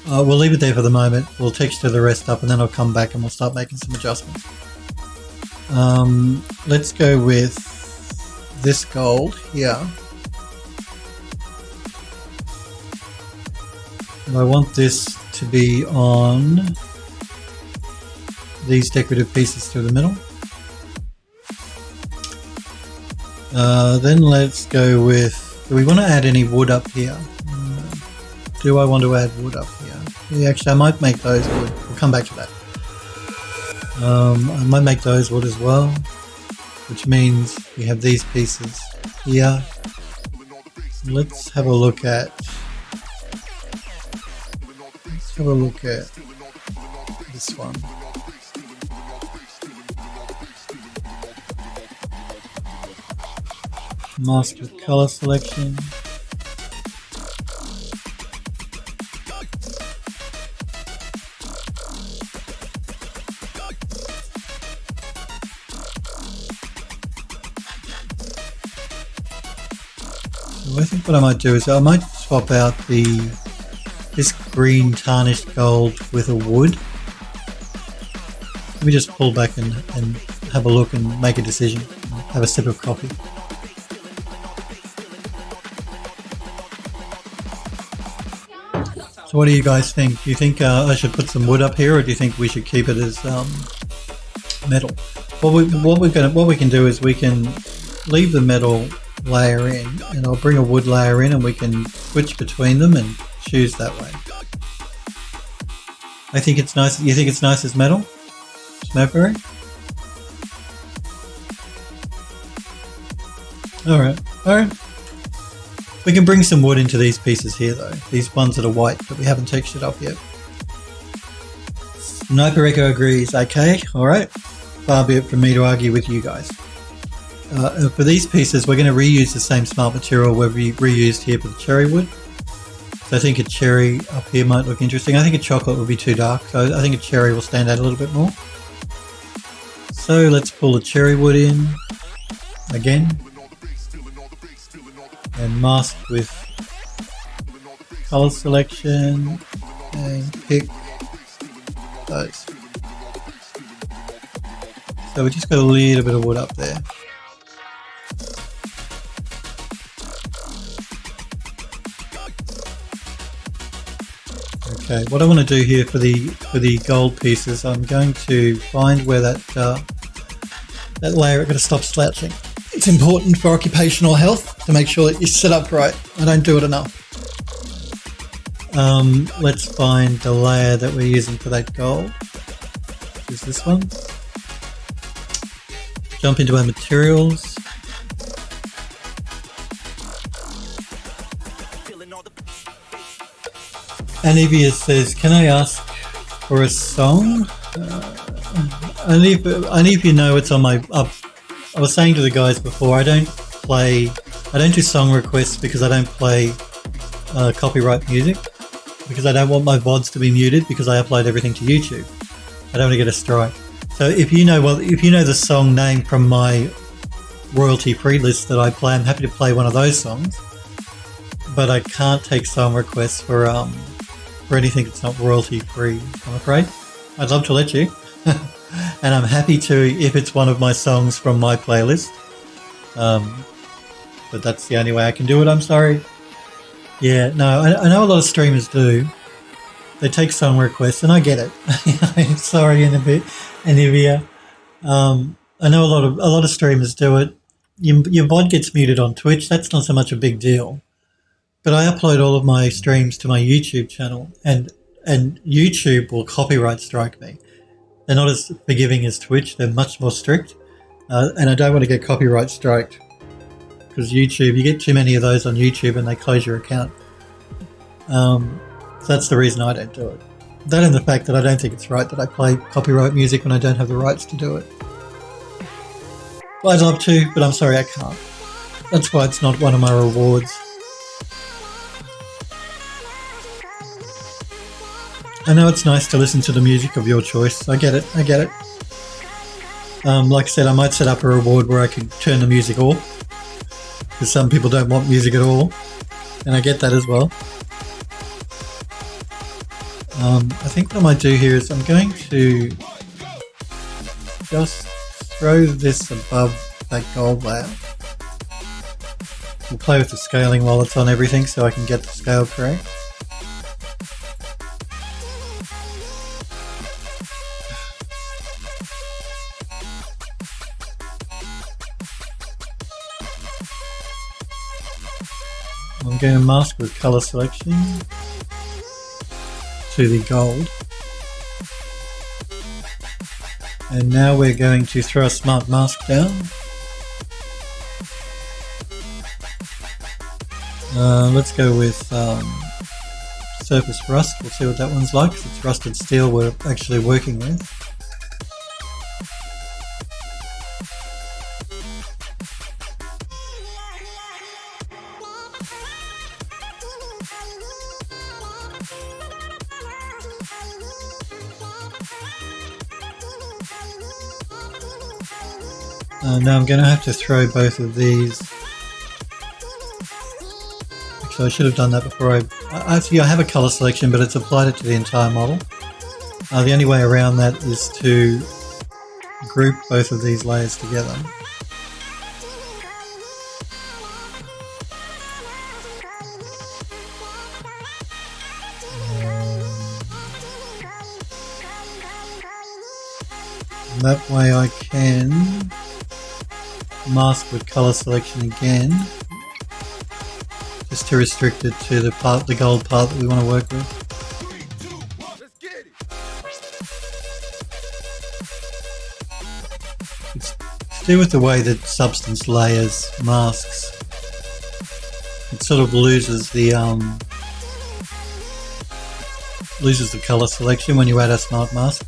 We'll leave it there for the moment. We'll texture the rest up and then I'll come back and we'll start making some adjustments. Let's go with this gold here. And I want this to be on these decorative pieces to the middle. Then let's go with, do we want to add any wood up here? Do I want to add wood up here? Yeah, actually I might make those wood. We'll come back to that. I might make those wood as well, which means we have these pieces here. Let's have a look at have a look at this one. Mask with color selection. So I think what I might do is I might swap out this green tarnished gold with a wood. Let me just pull back and have a look and make a decision. Have a sip of coffee. So what do you guys think? Do you think I should put some wood up here, or do you think we should keep it as metal? What we can do is we can leave the metal layer in, and I'll bring a wood layer in, and we can switch between them and choose that way. I think it's nice. You think it's nice as metal? Smokeberry? Alright. We can bring some wood into these pieces here though. These ones that are white that we haven't textured up yet. Sniper Echo agrees. Okay, alright. Far be it from me to argue with you guys. For these pieces, we're going to reuse the same smart material we reused here for the cherry wood. So I think a cherry up here might look interesting. I think a chocolate would be too dark, so I think a cherry will stand out a little bit more. So let's pull the cherry wood in again and mask with color selection and pick those. So we just got a little bit of wood up there. Okay, what I want to do here for the gold pieces, I'm going to find where that layer is going to stop slouching. It's important for occupational health to make sure that you sit up right. I don't do it enough. Let's find the layer that we're using for that gold, which is this one. Jump into our materials. Anivia says, can I ask for a song? Only if you know it's on my... I was saying to the guys before, I don't do song requests because I don't play copyright music, because I don't want my VODs to be muted because I upload everything to YouTube. I don't want to get a strike. So if you know the song name from my royalty-free list that I play, I'm happy to play one of those songs. But I can't take song requests for anything that's not royalty-free, I'm afraid. I'd love to let you. And I'm happy to if it's one of my songs from my playlist. But that's the only way I can do it, I'm sorry. Yeah, no, I know a lot of streamers do. They take song requests, and I get it. I'm sorry, Anivia. I know a lot of streamers do it. Your VOD gets muted on Twitch. That's not so much a big deal. But I upload all of my streams to my YouTube channel, and YouTube will copyright strike me. They're not as forgiving as Twitch. They're much more strict. And I don't want to get copyright striked, because YouTube, you get too many of those on YouTube and they close your account. So that's the reason I don't do it. That and the fact that I don't think it's right that I play copyright music when I don't have the rights to do it. Well, I'd love to, but I'm sorry I can't. That's why it's not one of my rewards. I know it's nice to listen to the music of your choice. I get it. Like I said, I might set up a reward where I can turn the music off, because some people don't want music at all, and I get that as well. I think what I might do here is I'm going to just throw this above that gold layer. We'll play with the scaling while it's on everything so I can get the scale correct. I'm going to mask with color selection to the gold. And now we're going to throw a smart mask down. Let's go with surface rust. We'll see what that one's like, 'cause it's rusted steel we're actually working with. Now I'm going to have to throw both of these. Actually, I should have done that before I have a color selection, but it's applied it to the entire model. The only way around that is to group both of these layers together. And that way I can mask with color selection again, just to restrict it to the gold part that we want to work with. It's to do with the way that substance layers masks. It sort of loses the color selection when you add a smart mask.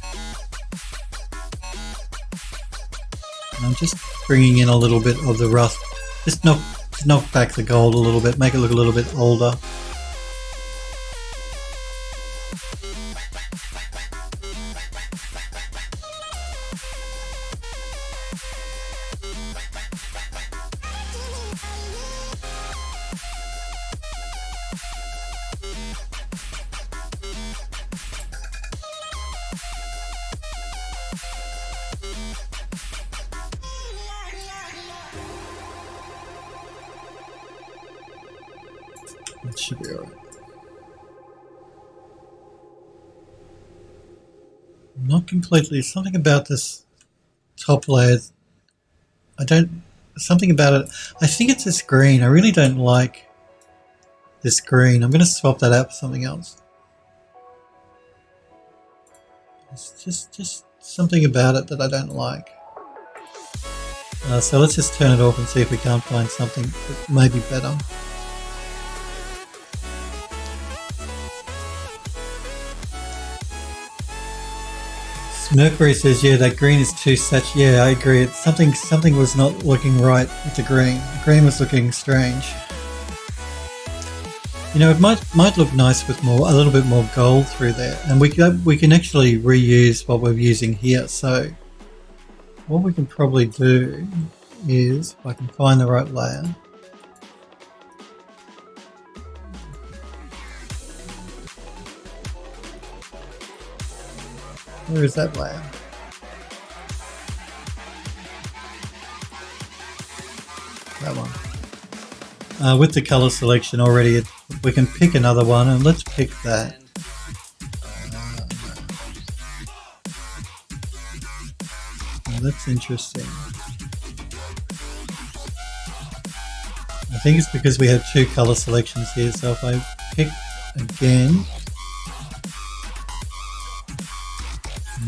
And I'm just bringing in a little bit of the rust, just knock back the gold a little bit, make it look a little bit older. That should be alright. Not completely. Something about this top layer. Something about it. I think it's this green. I really don't like this green. I'm going to swap that out for something else. It's just something about it that I don't like. So let's just turn it off and see if we can't find something that may be better. Mercury says, yeah, that green is too such. Yeah, I agree. It's something was not looking right with the green. The green was looking strange. You know, it might look nice with a little bit more gold through there, and we can actually reuse what we're using here. So what we can probably do is, if I can find the right layer. Where is that layer? That one. With the color selection already, we can pick another one, and let's pick that. That's interesting. I think it's because we have two color selections here, so if I pick again.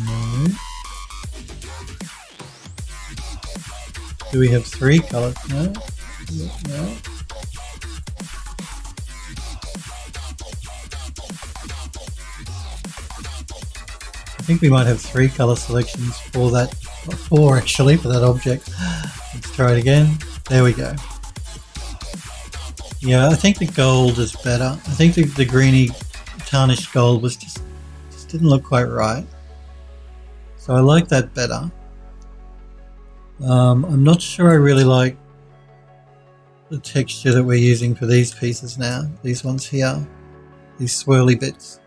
No. Do we have three colors? No. No. I think we might have three color selections for that, or four actually, for that object. Let's try it again. There we go. Yeah, I think the gold is better. I think the greeny tarnished gold was just didn't look quite right. So I like that better. I'm not sure I really like the texture that we're using for these pieces now. These ones here, these swirly bits.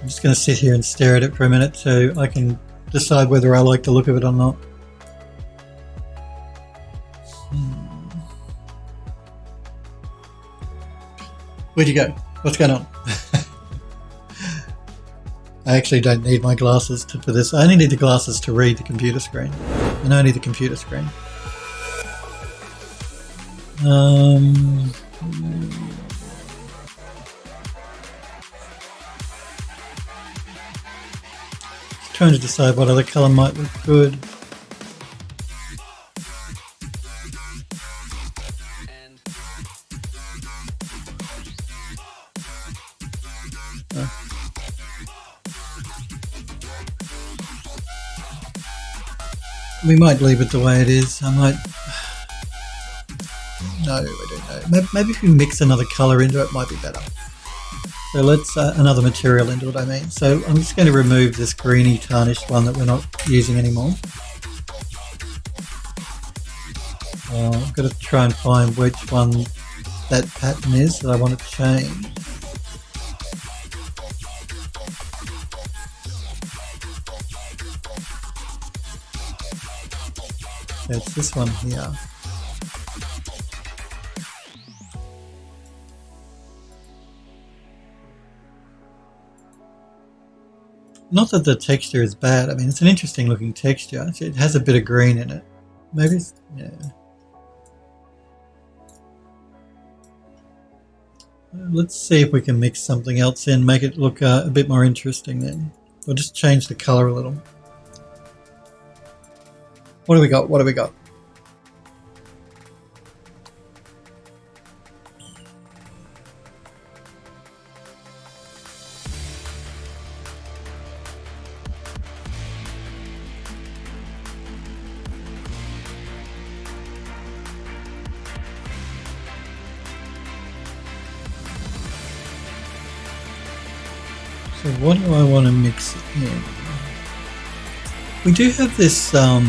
I'm just going to sit here and stare at it for a minute so I can decide whether I like the look of it or not. Where'd you go? What's going on? I actually don't need my glasses for this. I only need the glasses to read the computer screen. And only the computer screen. trying to decide what other colour might look good. We might leave it the way it is. I might... No, I don't know. Maybe if we mix another colour into it, it might be better. So let's... another material into it, I mean. So I'm just going to remove this greeny tarnished one that we're not using anymore. I've got to try and find which one that pattern is that I want to change. So it's this one here. Not that the texture is bad. I mean, it's an interesting looking texture. It has a bit of green in it. Maybe it's... yeah. Let's see if we can mix something else in, make it look a bit more interesting then. We'll just change the colour a little. What do we got? What do we got? So what do I want to mix in? We do have this, not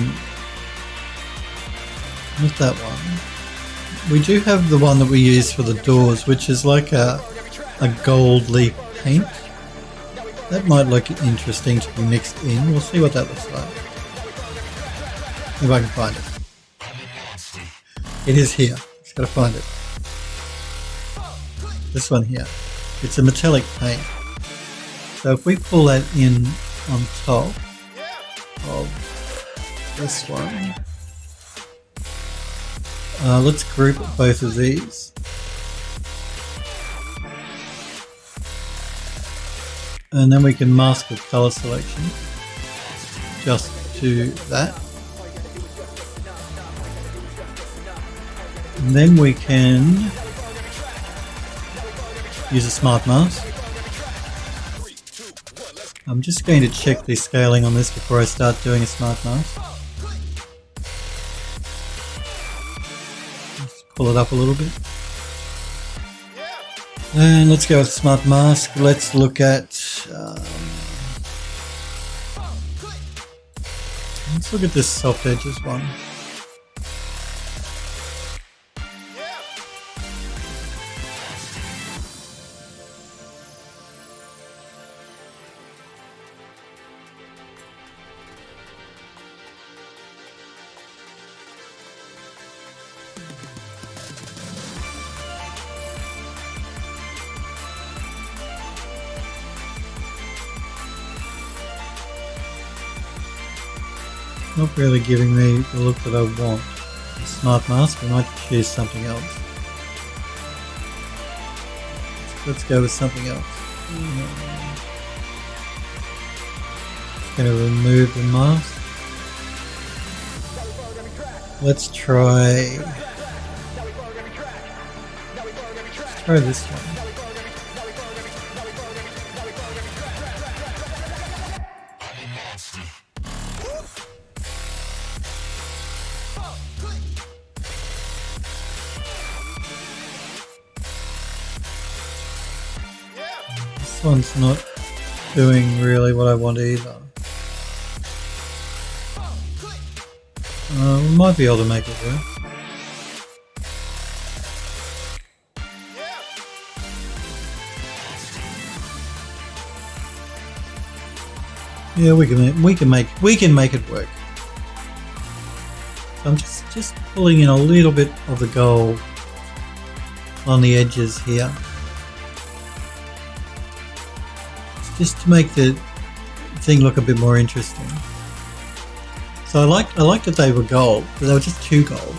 that one. We do have the one that we use for the doors, which is like a gold leaf paint. That might look interesting to be mixed in. We'll see what that looks like. If I can find it. It is here. Just gotta find it. This one here. It's a metallic paint. So if we pull that in on top of this one, let's group both of these. And then we can mask with color selection just to that. And then we can use a smart mask. I'm just going to check the scaling on this before I start doing a smart mask. Just pull it up a little bit. And let's go with smart mask. Let's look at... let's look at this soft edges one. Not really giving me the look that I want. The smart mask, we might choose something else. Let's go with something else. Going to remove the mask. Let's try this one. This one's not doing really what I want either. We might be able to make it work. Yeah, we can make it work. So I'm just pulling in a little bit of the gold on the edges here, just to make the thing look a bit more interesting. So I liked that they were gold, but they were just too gold.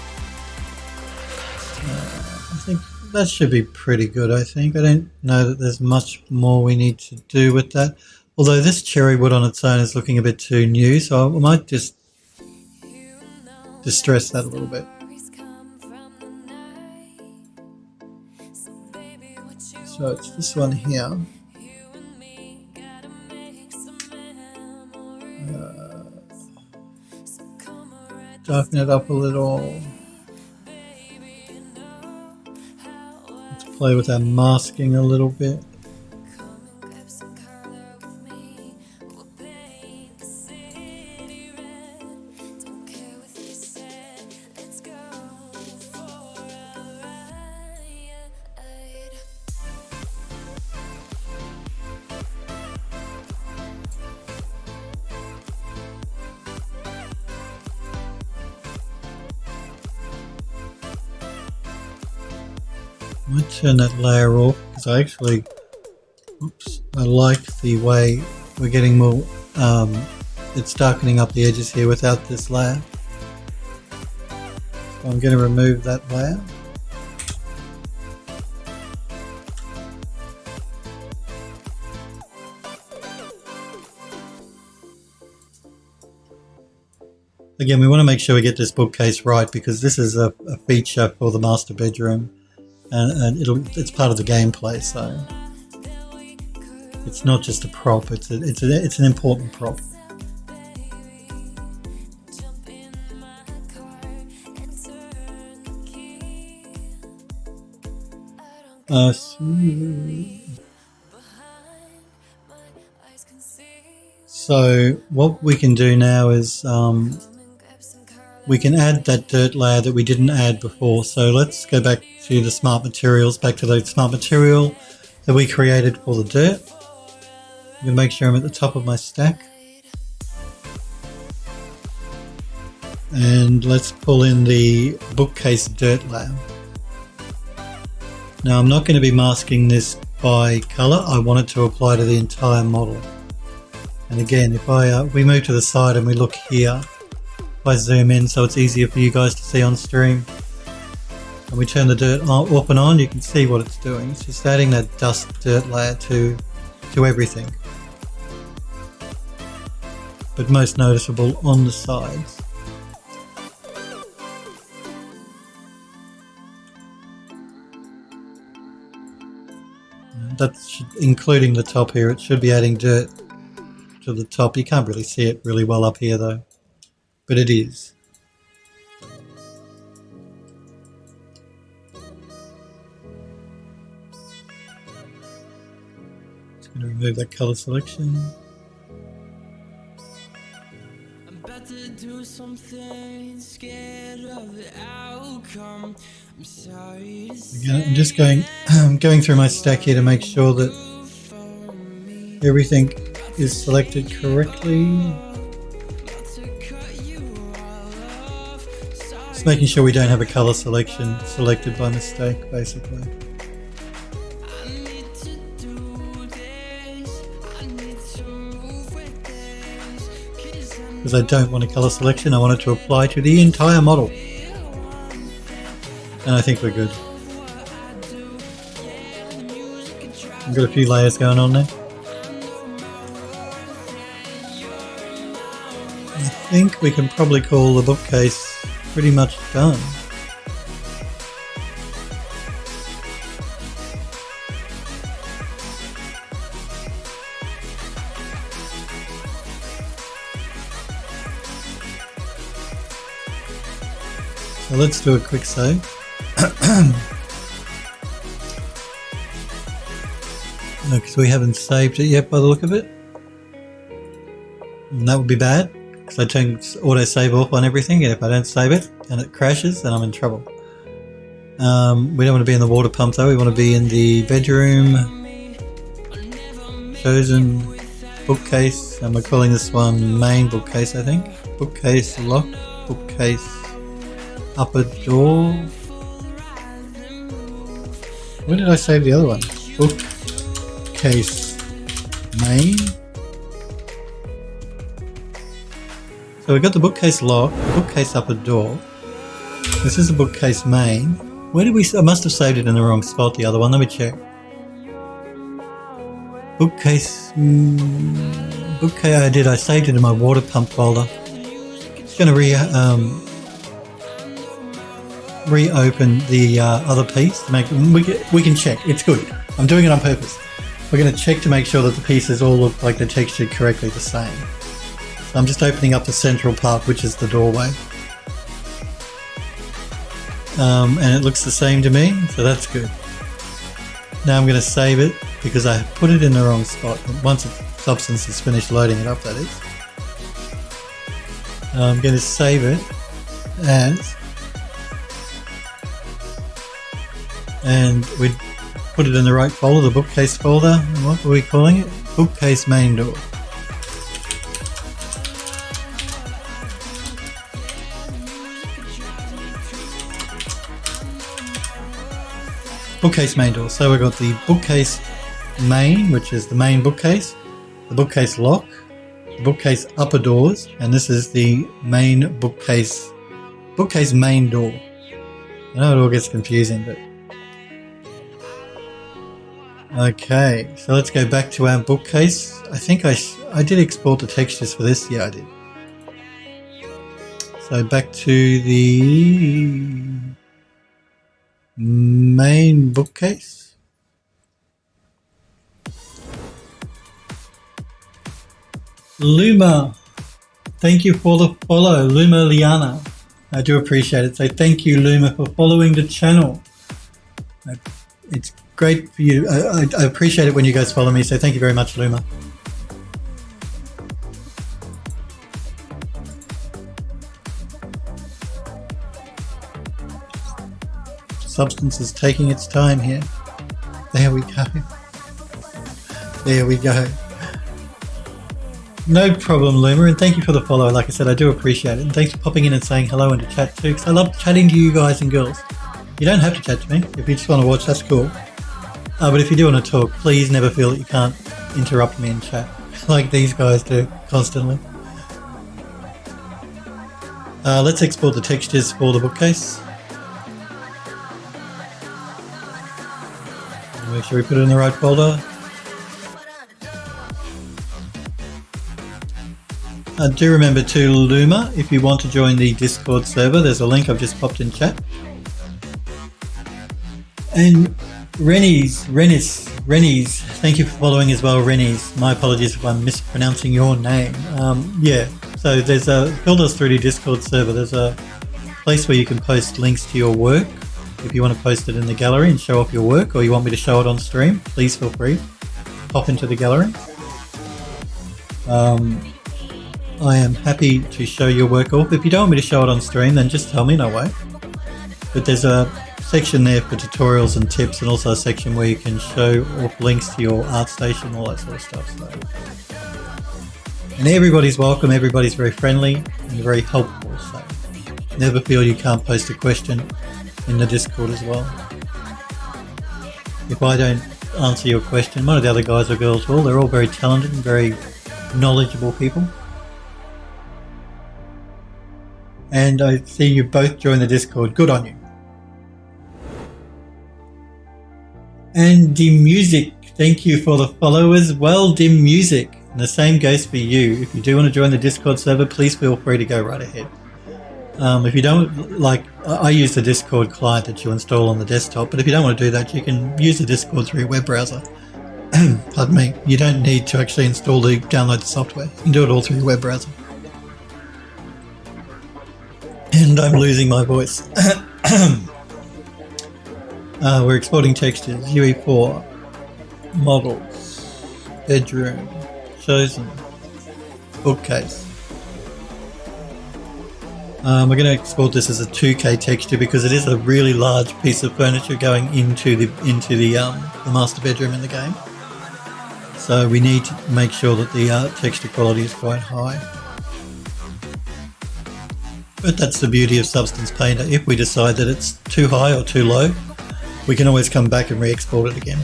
I think that should be pretty good. I don't know that there's much more we need to do with that. Although this cherry wood on its own is looking a bit too new, so I might just distress that a little bit. So it's this one here. Darken it up a little. Let's play with our masking a little bit. I might turn that layer off because I like the way we're getting more, it's darkening up the edges here without this layer. So I'm going to remove that layer. Again, we want to make sure we get this bookcase right because this is a feature for the master bedroom. And it's part of the gameplay, so it's not just a prop. It's an important prop. So what we can do now is we can add that dirt layer that we didn't add before. So let's go back to the smart materials, back to the smart material that we created for the dirt. I'm going to make sure I'm at the top of my stack. And let's pull in the bookcase dirt layer. Now I'm not going to be masking this by color. I want it to apply to the entire model. And again, if we move to the side and we look here, if I zoom in so it's easier for you guys to see on stream, and we turn the dirt off and on, you can see what it's doing. It's just adding that dust dirt layer to everything, but most noticeable on the sides. That's including the top here. It should be adding dirt to the top. You can't really see it really well up here though, but it is. Just going to remove that color selection. I'm about to do something, scared of the outcome. I'm sorry to say. Again, I'm just going through my stack here to make sure that everything is selected correctly. Just making sure we don't have a color selection selected by mistake, basically. Because I don't want a color selection, I want it to apply to the entire model. And I think we're good. We've got a few layers going on there. I think we can probably call the bookcase pretty much done. So let's do a quick save. No, because we haven't saved it yet by the look of it. And that would be bad, because I turn auto save off on everything, and if I don't save it and it crashes, then I'm in trouble. We don't want to be in the water pump though, we want to be in the bedroom, chosen bookcase, and we're calling this one main bookcase, I think. Bookcase lock, bookcase upper door. Where did I save the other one? Bookcase main. So we got the bookcase lock, the bookcase upper door. This is the bookcase main. Where did we? I must have saved it in the wrong spot. The other one. Let me check. bookcase. Bookcase I did. I saved it in my water pump folder. Just going to reopen the other piece to make we can check. It's good. I'm doing it on purpose. We're going to check to make sure that the pieces all look like they're textured correctly the same. So I'm just opening up the central part, which is the doorway. And it looks the same to me, so that's good. Now I'm going to save it because I put it in the wrong spot. Once the Substance is finished loading it up, that is. I'm going to save it as, and we put it in the right folder, the bookcase folder. What were we calling it? Bookcase main door. Bookcase main door. So we've got the bookcase main, which is the main bookcase, the bookcase lock, the bookcase upper doors, and this is the main bookcase main door. I know it all gets confusing, but okay, so let's go back to our bookcase. I think I did export the textures for this. Yeah, I did. So back to the main bookcase. Luma, thank you for the follow. Luma Liana, I do appreciate it. So thank you, Luma, for following the channel. It's great for you. I appreciate it when you guys follow me, so thank you very much, Luma. Substance is taking its time here. There we go. There we go. No problem, Luma, and thank you for the follow. Like I said, I do appreciate it, and thanks for popping in and saying hello into chat too, because I love chatting to you guys and girls. You don't have to chat to me. If you just want to watch, that's cool. But if you do want to talk, please never feel that you can't interrupt me in chat like these guys do constantly. Let's export the textures for the bookcase. Make sure we put it in the right folder. Do remember to Luma, if you want to join the Discord server, there's a link I've just popped in chat. And Rennies, thank you for following as well, Rennies. My apologies if I'm mispronouncing your name. Yeah, so there's a Builders 3D Discord server. There's a place where you can post links to your work. If you want to post it in the gallery and show off your work, or you want me to show it on stream, please feel free. Pop into the gallery. I am happy to show your work off. If you don't want me to show it on stream, then just tell me, no way. But there's a section there for tutorials and tips, and also a section where you can show off links to your ArtStation, all that sort of stuff. So. And everybody's welcome, everybody's very friendly and very helpful. So never feel you can't post a question in the Discord as well. If I don't answer your question, one of the other guys or girls will. They're all very talented and very knowledgeable people. And I see you both join the Discord. Good on you. And Dim Music, thank you for the follow as well, Dim Music. And the same goes for you. If you do want to join the Discord server, please feel free to go right ahead. If you don't, like, I use the Discord client that you install on the desktop, but if you don't want to do that, you can use the Discord through your web browser. Pardon me. You don't need to actually download the software. You can do it all through your web browser. And I'm losing my voice. We're exporting textures, UE4, models, bedroom, chosen, bookcase. We're going to export this as a 2K texture because it is a really large piece of furniture going into the master bedroom in the game. So we need to make sure that the texture quality is quite high. But that's the beauty of Substance Painter. If we decide that it's too high or too low, we can always come back and re-export it again.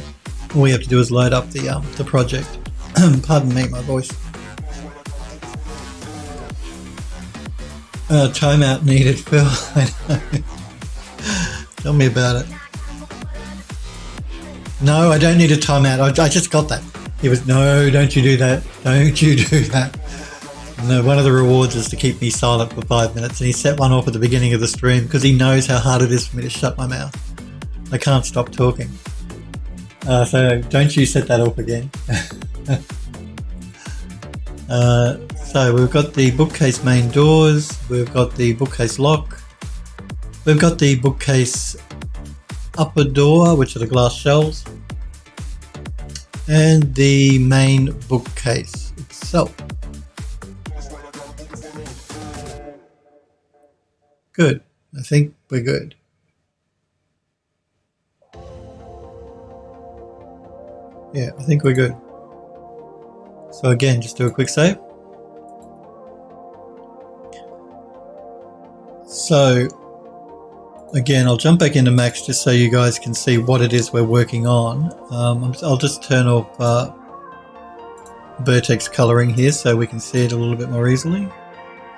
All we have to do is load up the project. Pardon me, my voice. Timeout needed, Phil. I know. Tell me about it. No, I don't need a timeout. I just got that. He was, no, don't you do that. Don't you do that. No, one of the rewards is to keep me silent for 5 minutes, and he set one off at the beginning of the stream because he knows how hard it is for me to shut my mouth. I can't stop talking. So don't you set that off again. So we've got the bookcase main doors, we've got the bookcase lock, we've got the bookcase upper door, which are the glass shelves, and the main bookcase itself. Good. I think we're good. Yeah, I think we're good. So again, just do a quick save. So again, I'll jump back into Max just so you guys can see what it is we're working on. I'll just turn off vertex coloring here so we can see it a little bit more easily.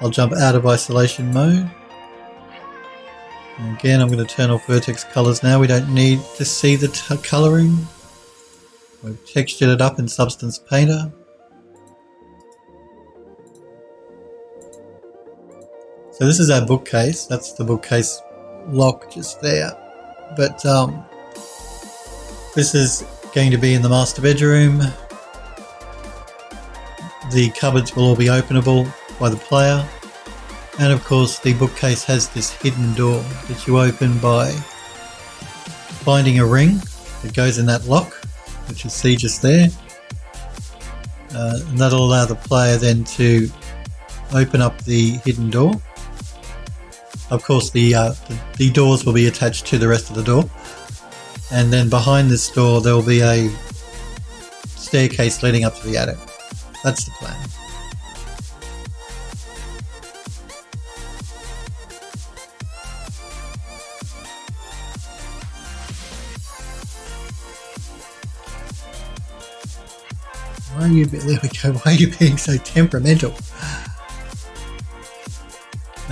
I'll jump out of isolation mode. And again, I'm going to turn off vertex colors now. We don't need to see the coloring. We've textured it up in Substance Painter. So this is our bookcase. That's the bookcase lock just there. But this is going to be in the master bedroom. The cupboards will all be openable by the player. And of course the bookcase has this hidden door that you open by finding a ring that goes in that lock, which you see just there. And that'll allow the player then to open up the hidden door. Of course the doors will be attached to the rest of the door. And then behind this door there will be a staircase leading up to the attic. That's the plan. There we go. Why are you being so temperamental?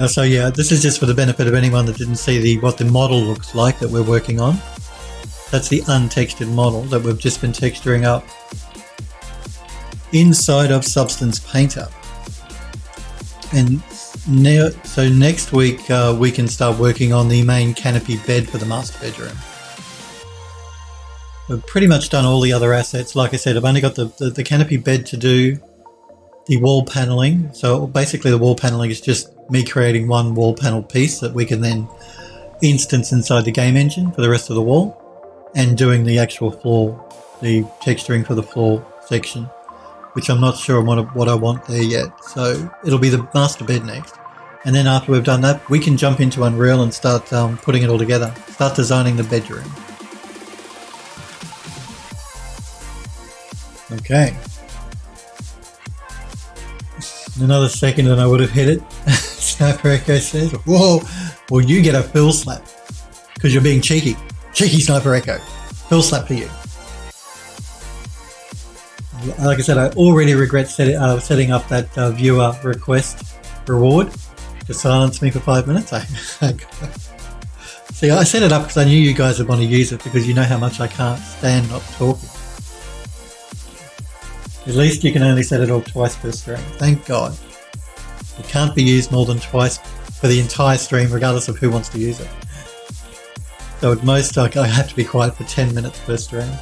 So yeah, this is just for the benefit of anyone that didn't see what the model looks like that we're working on. That's the untextured model that we've just been texturing up inside of Substance Painter. And now, so next week we can start working on the main canopy bed for the master bedroom. We've pretty much done all the other assets. Like I said, I've only got the canopy bed to do, the wall paneling. So basically the wall paneling is just me creating one wall panel piece that we can then instance inside the game engine for the rest of the wall, and doing the actual floor, the texturing for the floor section, which I'm not sure what I want there yet. So it'll be the master bed next. And then after we've done that, we can jump into Unreal and start putting it all together, start designing the bedroom. Okay. In another second and I would have hit it. Sniper Echo says, whoa, well you get a fill slap because you're being cheeky. Cheeky Sniper Echo. Fill slap for you. Like I said, I already regret setting up that viewer request reward to silence me for 5 minutes. See, I set it up because I knew you guys would want to use it because you know how much I can't stand not talking. At least you can only set it off twice per stream. Thank God. It can't be used more than twice for the entire stream, regardless of who wants to use it. So at most, I have to be quiet for 10 minutes per stream.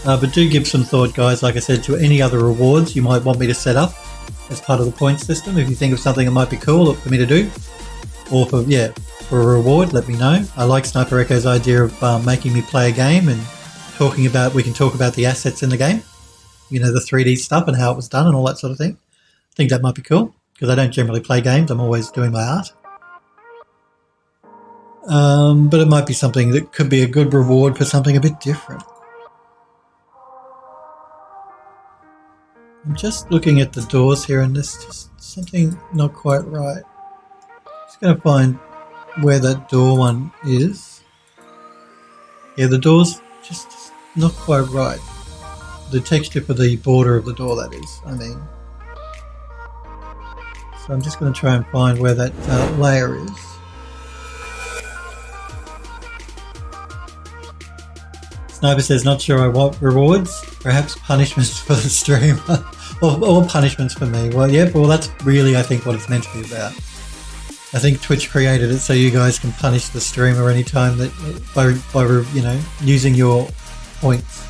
But do give some thought, guys, like I said, to any other rewards you might want me to set up as part of the point system. If you think of something that might be cool for me to do, or for a reward, let me know. I like Sniper Echo's idea of making me play a game and we can talk about the assets in the game. You know, the 3D stuff and how it was done and all that sort of thing. I think that might be cool because I don't generally play games. I'm always doing my art. But it might be something that could be a good reward for something a bit different. I'm just looking at the doors here and there's just something not quite right. Just going to find where that door one is. Yeah, the door's just not quite right. The texture for the border of the door, that is, I mean. So I'm just going to try and find where that layer is. Sniper says, not sure I want rewards, perhaps punishments for the streamer, or punishments for me. Well, yeah, well, that's really, I think, what it's meant to be about. I think Twitch created it so you guys can punish the streamer anytime that by you know, using your points.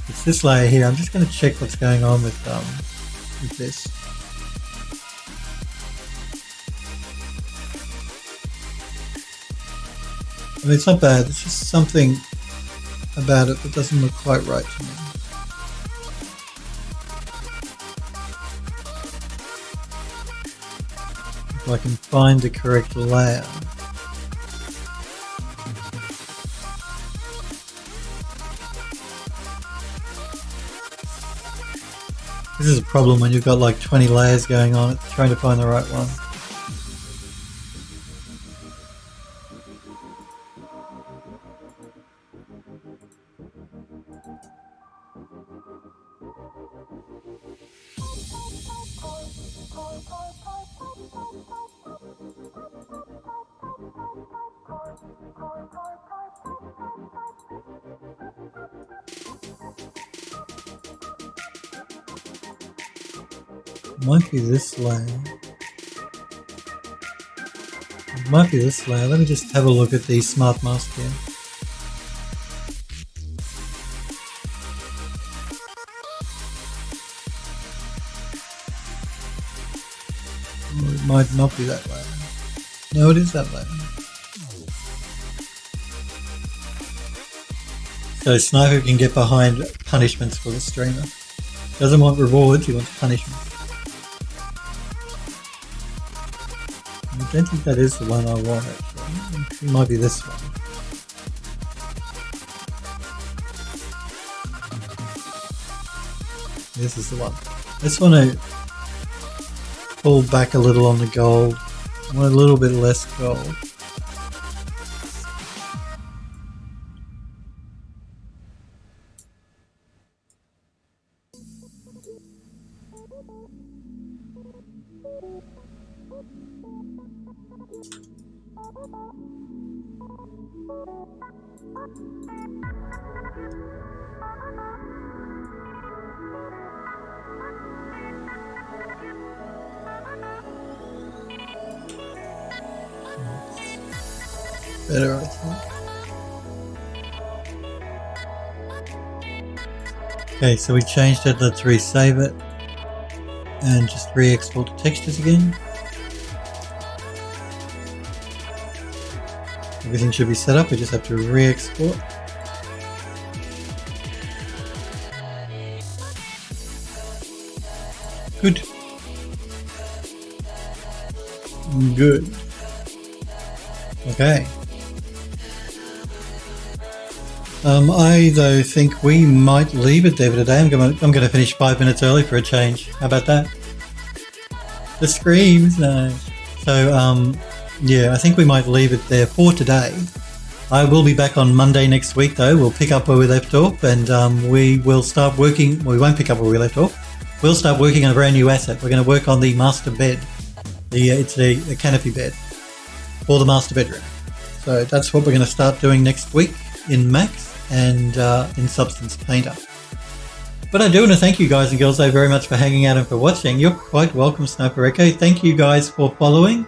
It's this layer here. I'm just going to check what's going on with this. I mean, it's not bad. It's just something about it that doesn't look quite right to me. If I can find the correct layer. This is a problem when you've got like 20 layers going on. It's trying to find the right one. It might be this layer. It might be this layer. Let me just have a look at the smart mask here. Or it might not be that layer. No, it is that layer. So Sniper can get behind punishments for the streamer. Doesn't want rewards, he wants punishments. I don't think that is the one I want actually. It might be this one. This is the one. I just want to pull back a little on the gold. I want a little bit less gold. Better, I think. Okay, so we changed it. Let's resave it and just re-export the textures again. Everything should be set up. We just have to re-export. Good. Good. Okay. I though think we might leave it there for today. I'm gonna finish 5 minutes early for a change. How about that? The screams, no. So yeah, I think we might leave it there for today. I will be back on Monday next week though. We'll pick up where we left off, and we will start working. Well, we won't pick up where we left off. We'll start working on a brand new asset. We're going to work on the master bed. It's a canopy bed for the master bedroom. So that's what we're going to start doing next week in Max and in Substance Painter. But I do want to thank you guys and girls so very much for hanging out and for watching. You're quite welcome, Sniper Echo. Thank you guys for following.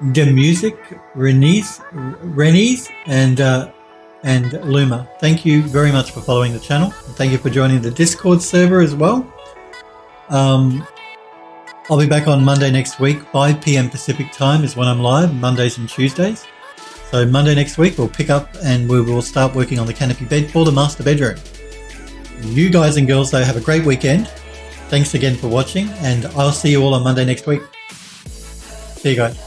The music, Renice, and Luma. Thank you very much for following the channel. And thank you for joining the Discord server as well. I'll be back on Monday next week. 5 p.m. Pacific time is when I'm live, Mondays and Tuesdays. So Monday next week we'll pick up and we will start working on the canopy bed for the master bedroom. You guys and girls though have a great weekend. Thanks again for watching, and I'll see you all on Monday next week. See you guys.